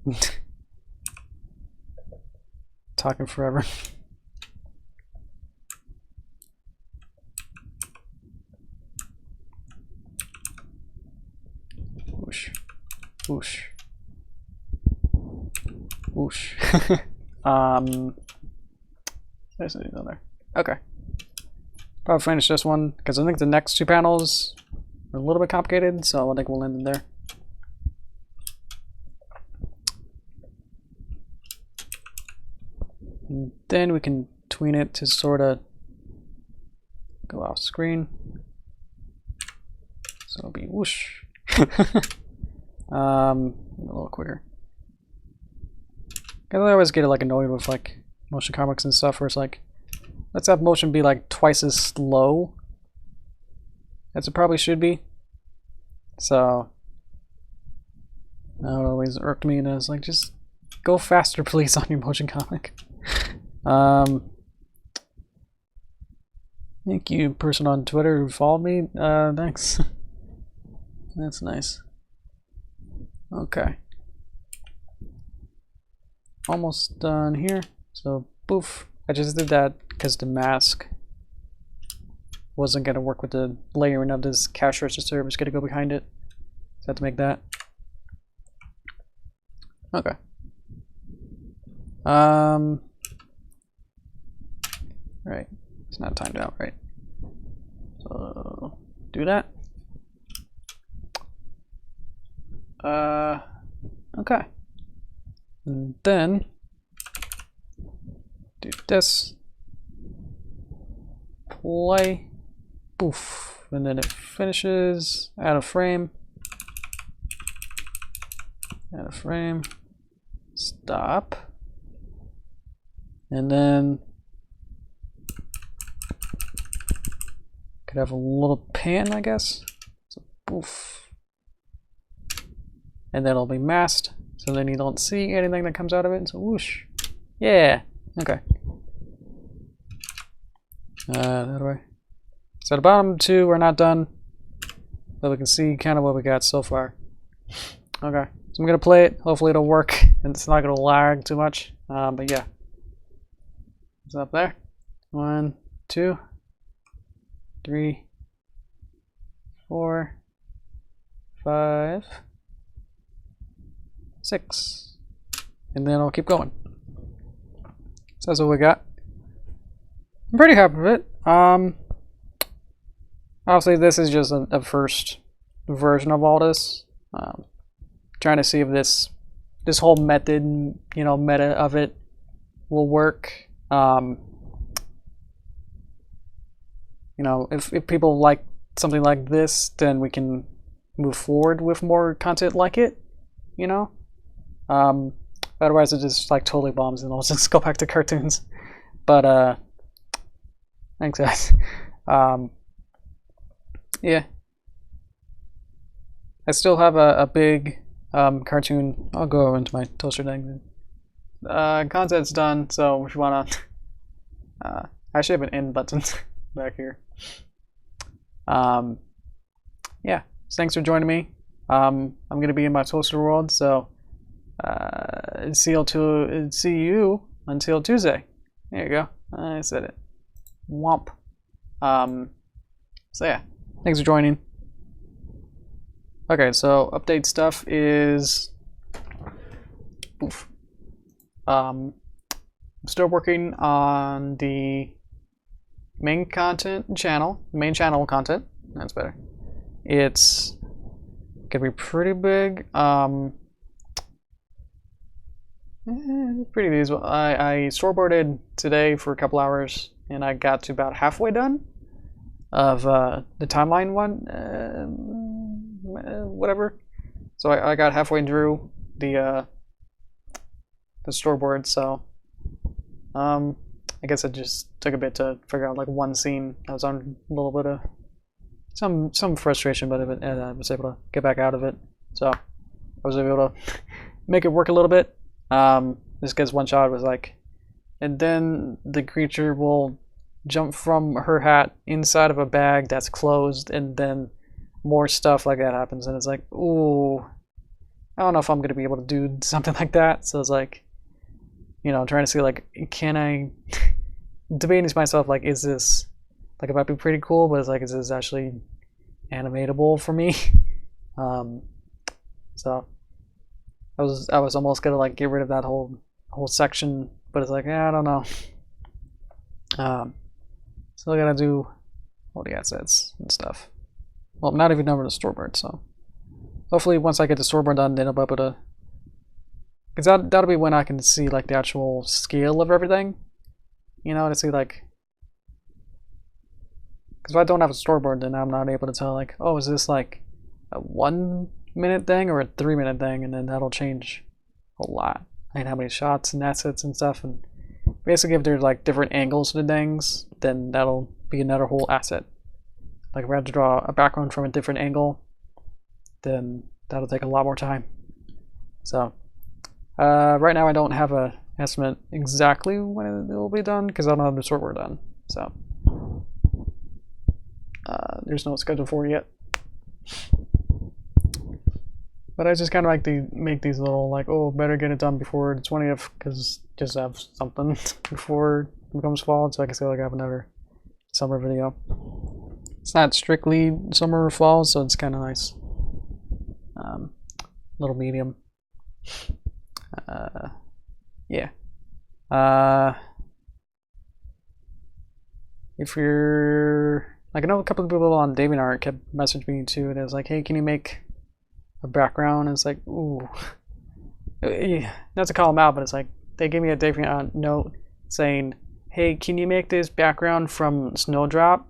talking forever. Whoosh. Whoosh. Whoosh. There's another. Okay. Probably finish this one because I think the next two panels are a little bit complicated, so I think we'll end it there. And then we can tween it to sort of go off screen. So it'll be whoosh. A little quicker. Cause I always get like annoyed with like motion comics and stuff where it's like, let's have motion be like twice as slow as it probably should be. So that always irked me, and I was like, just go faster please on your motion comic. Thank you, person on Twitter who followed me. Thanks. That's nice. Okay. Almost done here. So, boof. I just did that because the mask wasn't going to work with the layering of this cash register. I'm just going to go behind it. So I have to make that. Okay. Right. It's not timed out, right? So, do that. Okay. And then do this. Play. Poof. And then it finishes. Add a frame. Add a frame. Stop. And then could have a little pan, I guess. So poof. And then it'll be masked, so then you don't see anything that comes out of it. So whoosh. Yeah. Okay. That way. So the bottom two are not done, but we can see kind of what we got so far. Okay. So I'm gonna play it. Hopefully it'll work and it's not gonna lag too much. But yeah. It's up there. 1, 2, 3, 4, 5, 6, and then I'll keep going. So that's what we got. I'm pretty happy with it. Obviously this is just a first version of all this. Trying to see if this whole method, you know, meta of it will work. You know, if people like something like this, then we can move forward with more content like it, you know. Otherwise it just like totally bombs and I'll just go back to cartoons. But thanks guys. Yeah. I still have a big cartoon. I'll go into my toaster thing. Content's done, so if you wanna, I actually have an end button back here. Yeah. Thanks for joining me. I'm gonna be in my toaster world, so see you until Tuesday. There you go. I said it. Womp. So yeah, thanks for joining. Okay, so update stuff is. Oof. I'm still working on the main channel content. That's better. It's gonna be pretty big. Pretty feasible. I storyboarded today for a couple hours, and I got to about halfway done of the timeline one, whatever. So I got halfway through the storyboard. So I guess it just took a bit to figure out like one scene. I was on a little bit of some frustration, but I was able to get back out of it. So I was able to make it work a little bit. This guy's one shot was like, and then the creature will jump from her hat inside of a bag that's closed, and then more stuff like that happens, and it's like, ooh, I don't know if I'm gonna be able to do something like that. So it's like, you know, trying to see like, can I debating to myself like, is this like, it might be pretty cool, but it's like, is this actually animatable for me? So I was almost gonna like get rid of that whole section, but it's like, I don't know. Still gotta do all the assets and stuff. Well, I'm not even over the storyboard, so hopefully once I get the storyboard done, then I'll be able to, because that'll be when I can see like the actual scale of everything. You know, to see like, because if I don't have a storyboard, then I'm not able to tell like, oh, is this like a 1 minute thing or a 3 minute thing, and then that'll change a lot. And how many shots and assets and stuff, and basically if there's like different angles to the things, then that'll be another whole asset. Like if I have to draw a background from a different angle, then that'll take a lot more time. So right now I don't have a estimate exactly when it will be done because I don't have the storyboard done. So there's no schedule for it yet. But I just kind of like to make these little like, oh, better get it done before the 20th, because just have something before it becomes fall, so I can say like I have another summer video. It's not strictly summer or fall, so it's kind of nice. Little medium. Yeah. If you're like, I know a couple of people on DeviantArt kept messaging me too, and it was like, hey, can you make a background? And it's like, ooh, not to call them out, but it's like they gave me a DeviantArt note saying, hey, can you make this background from Snowdrop?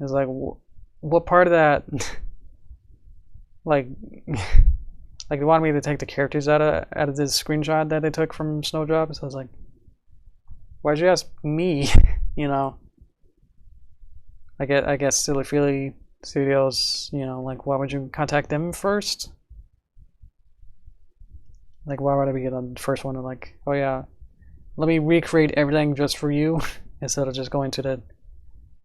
It's like, what part of that? like they wanted me to take the characters out of this screenshot that they took from Snowdrop. So I was like, why'd you ask me? You know, I guess Silly Feely Studios, you know, like, why would you contact them first? Like, why would I be on the first one and like, oh yeah, let me recreate everything just for you, instead of just going to the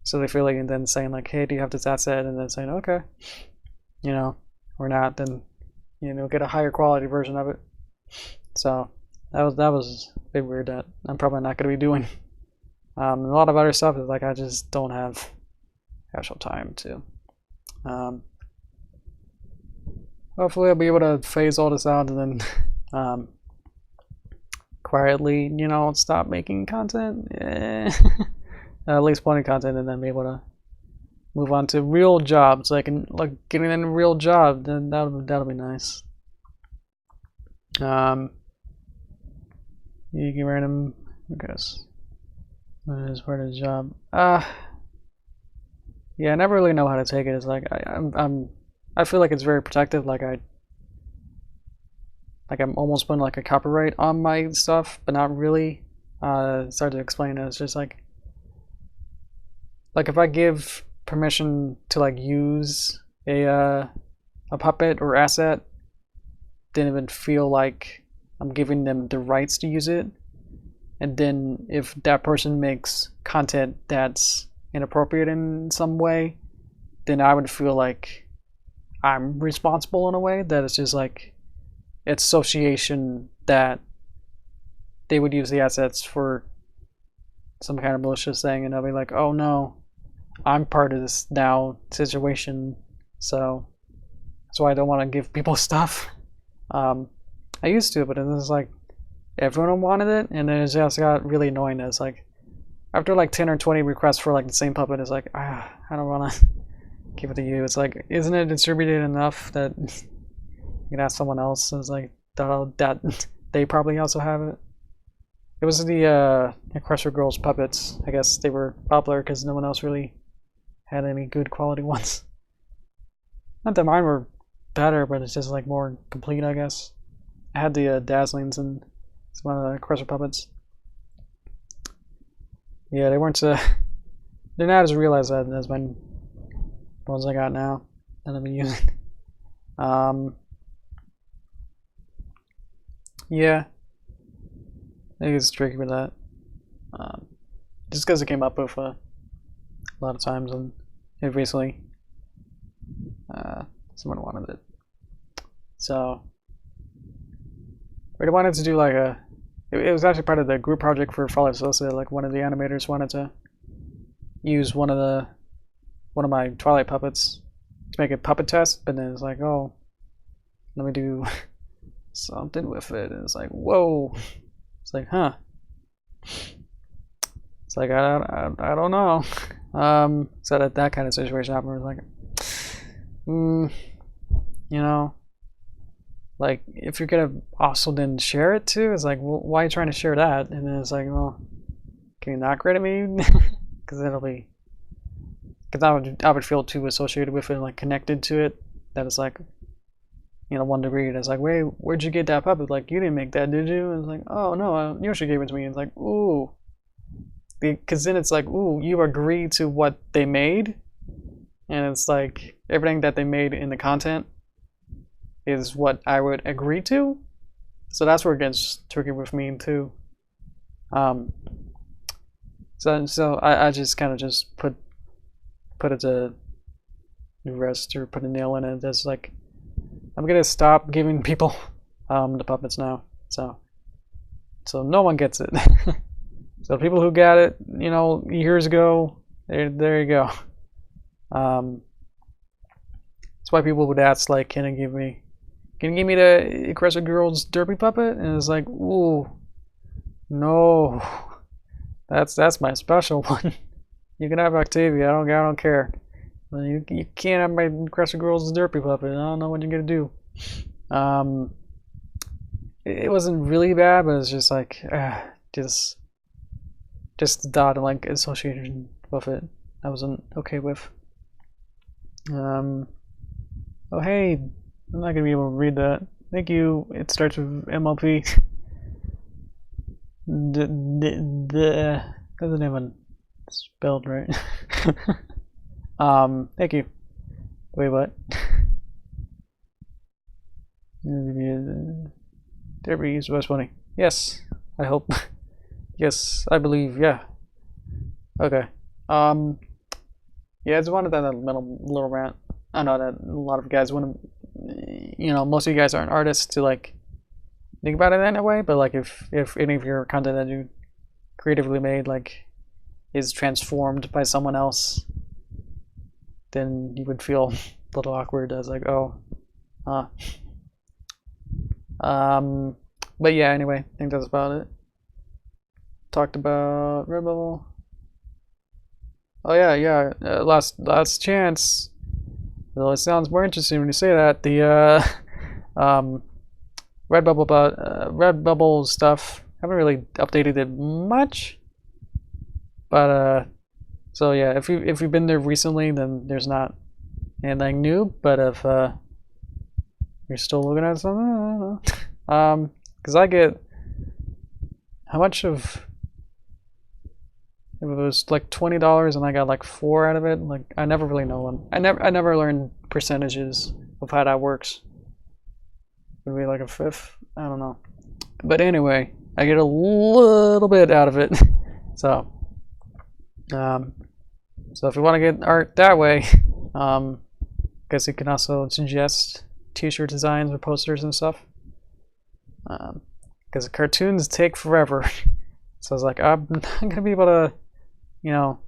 Silly Feely and then saying like, hey, do you have this asset? And then saying, okay, you know, or not, then, you know, get a higher quality version of it. So that was a bit weird that I'm probably not going to be doing. A lot of other stuff is like, I just don't have actual time to. Hopefully I'll be able to phase all this out and then quietly, you know, stop making content. At least plenty of content, and then be able to move on to real jobs. Like, getting in a real job, then that'll be nice. You can random, I guess. What is part of the job? Yeah, I never really know how to take it. It's like I feel like it's very protective. Like I'm almost putting like a copyright on my stuff, but not really. It's hard to explain it. It's just like if I give permission to like use a puppet or asset, then it would feel like I'm giving them the rights to use it. And then if that person makes content that's inappropriate in some way, then I would feel like I'm responsible in a way, that it's just like it's association that they would use the assets for some kind of malicious thing, and I'll be like, oh no, I'm part of this now situation, so that's why I don't want to give people stuff. I used to, but then it's like everyone wanted it, and then it just got really annoying. It's like after like 10 or 20 requests for like the same puppet, it's like, I don't want to give it to you. It's like, isn't it distributed enough that you can ask someone else? And it's like that they probably also have it. It was the Crusher Girls puppets. I guess they were popular because no one else really had any good quality ones. Not that mine were better, but it's just like more complete, I guess. I had the Dazzlings and some of the Crusher puppets. Yeah, they weren't. They're not as real as my ones I got now that I've been using. Yeah, I think it's tricky with that. Just because it came up with a lot of times, and recently someone wanted it. So we wanted to do like a. It was actually part of the group project for Fall Associated. Like one of the animators wanted to use one of my Twilight puppets to make a puppet test, but then it's like, oh, let me do something with it. And it's like, whoa. It's like, huh. It's like I don't know. So that kind of situation happened. Where it's like, you know, like if you're gonna also then share it too, it's like, well, why are you trying to share that? And then it's like, well, can you not credit me? Because it'll be, because I would feel too associated with it and like connected to it. That it's like, you know, 1 degree. And it's like, wait, where'd you get that puppet? Like, you didn't make that, did you? And it's like, oh no, Yoshi gave it to me. And it's like, ooh, because then it's like, ooh, you agree to what they made, and it's like everything that they made in the content is what I would agree to. So that's where it gets tricky with me too. So I just kind of just put it to rest, or put a nail in it. That's like, I'm gonna stop giving people the puppets now. So no one gets it. So people who got it, you know, years ago, there you go. That's why people would ask, like, can you give me the Crusher Girls Derpy puppet? And it's like, ooh, no, that's my special one. You can have Octavia. I don't care. You can't have my Crusher Girls Derpy puppet. I don't know what you're gonna do. It wasn't really bad, but it's just like, just the dot and like association with it, I wasn't okay with. Oh hey, I'm not gonna be able to read that. Thank you. It starts with MLP. That doesn't even spelled right. Thank you. Wait, what? Derpy Hooves was funny. Yes, I hope. Yes, I believe. Yeah. Okay. Yeah, I just wanted that little rant. I know that a lot of guys want to, you know, most of you guys aren't artists to like think about it in a way, but like if any of your content that you creatively made like is transformed by someone else, then you would feel a little awkward as like, oh, but yeah, anyway, I think that's about it. Talked about Redbubble. Oh yeah, last chance. Well, it sounds more interesting when you say that. The Redbubble stuff, haven't really updated it much, but so yeah, if you've been there recently, then there's not anything new. But if you're still looking at something, I don't know. Because I get how much of If it was like $20 and I got like 4 out of it, like I never really know when. I never learned percentages of how that works. Would be like a fifth? I don't know. But anyway, I get a little bit out of it. So if you want to get art that way, guess you can also suggest t-shirt designs or posters and stuff. Because cartoons take forever. So I was like, I'm not going to be able to, you know,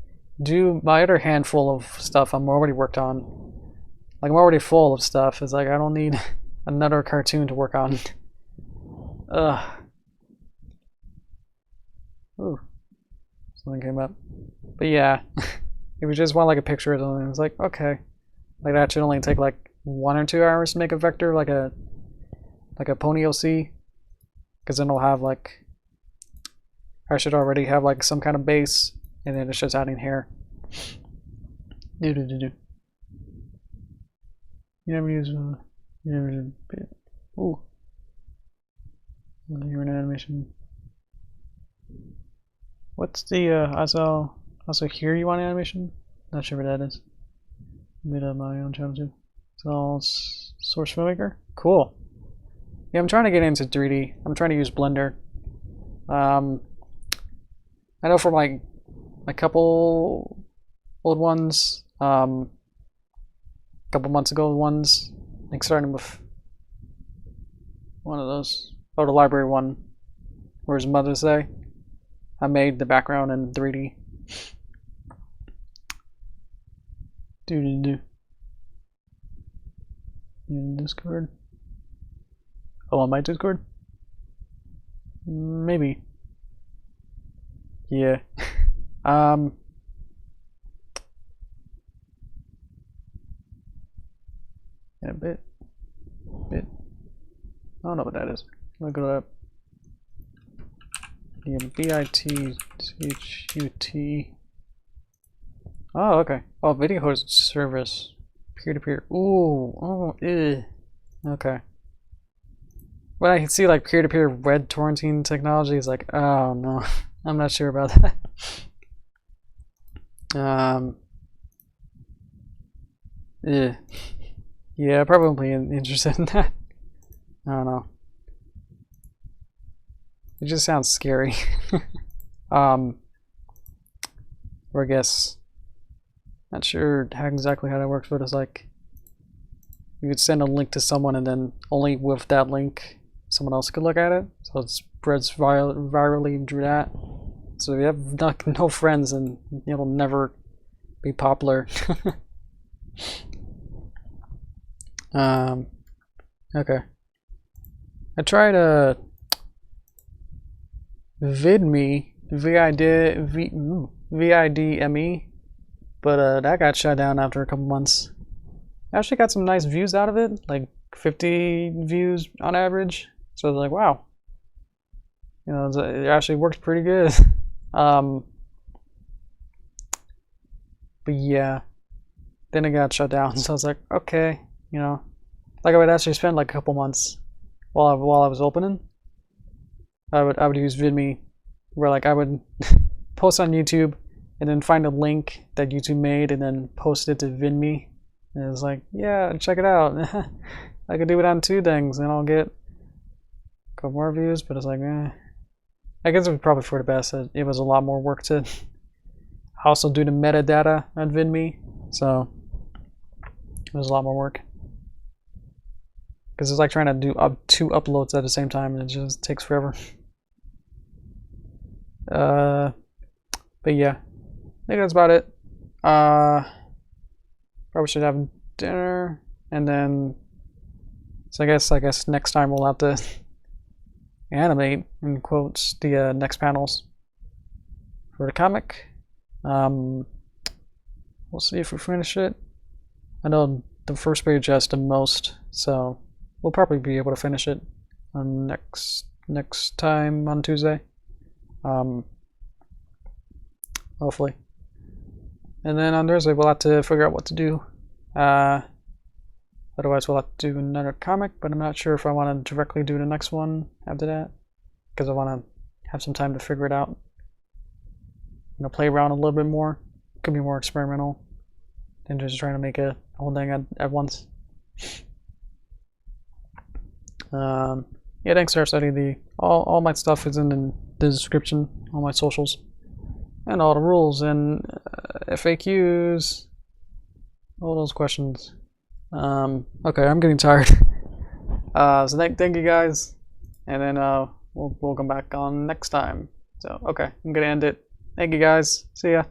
do my other handful of stuff I'm already worked on. Like, I'm already full of stuff. It's like, I don't need another cartoon to work on. Ugh. Ooh. Something came up. But yeah, if you just want like a picture or something, it's like, okay. Like, that should only take like 1 or 2 hours to make a vector, like a pony OC. Because then it'll have like, I should already have like some kind of base, and then it's just adding hair. You never use ooh. You're an animation. What's the also here you want animation? Not sure what that is. Made up my own channel too. So source filmmaker? Cool. Yeah, I'm trying to get into 3D. I'm trying to use Blender. I know for my couple old ones, couple months ago ones, like starting with one of those, oh, the library one, where his Mother's Day, I made the background in 3D. In Discord? Oh, on my Discord? Maybe. Yeah. In a bit. I don't know what that is. Look it up. Yeah, B-I-T-H-U-T. Oh, okay. Oh, video host service. Peer-to-peer. Ooh. Oh, ew. Okay. When I can see like peer-to-peer web torrenting technology, it's like, oh no. I'm not sure about that. Yeah. Yeah, probably interested in that. I don't know. It just sounds scary. Or I guess, not sure exactly how that works, but it's like you could send a link to someone and then only with that link someone else could look at it. So it spreads virally through that. So if you have no friends, and it'll never be popular. Okay. I tried VidMe, VIDME, but that got shut down after a couple months. I actually got some nice views out of it, like 50 views on average. So I was like, wow, you know, it actually worked pretty good. But yeah, then it got shut down. So I was like, okay, you know, like I would actually spend like a couple months while I was opening. I would use VidMe, where like I would post on YouTube and then find a link that YouTube made and then post it to VidMe. And it was like, yeah, check it out. I could do it on 2 things and I'll get a couple more views, but it's like, I guess it was probably for the best. It was a lot more work to also do the metadata on VidMe, so it was a lot more work. Because it's like trying to do 2 uploads at the same time, and it just takes forever. But yeah, I think that's about it. Probably should have dinner, and then so I guess next time we'll have to animate, in quotes, the next panels for the comic. We'll see if we finish it. I know the first page has the most, so we'll probably be able to finish it on next time on Tuesday. Hopefully. And then on Thursday we'll have to figure out what to do. Otherwise we'll have to do another comic, but I'm not sure if I want to directly do the next one after that, because I want to have some time to figure it out. play around a little bit more. Could be more experimental than just trying to make a whole thing at once. Yeah, thanks, Starstudy. All my stuff is in the description, all my socials, and all the rules and FAQs, all those questions. Okay, I'm getting tired. So thank you guys, and then we'll come back on next time. So okay, I'm gonna end it. Thank you guys. See ya.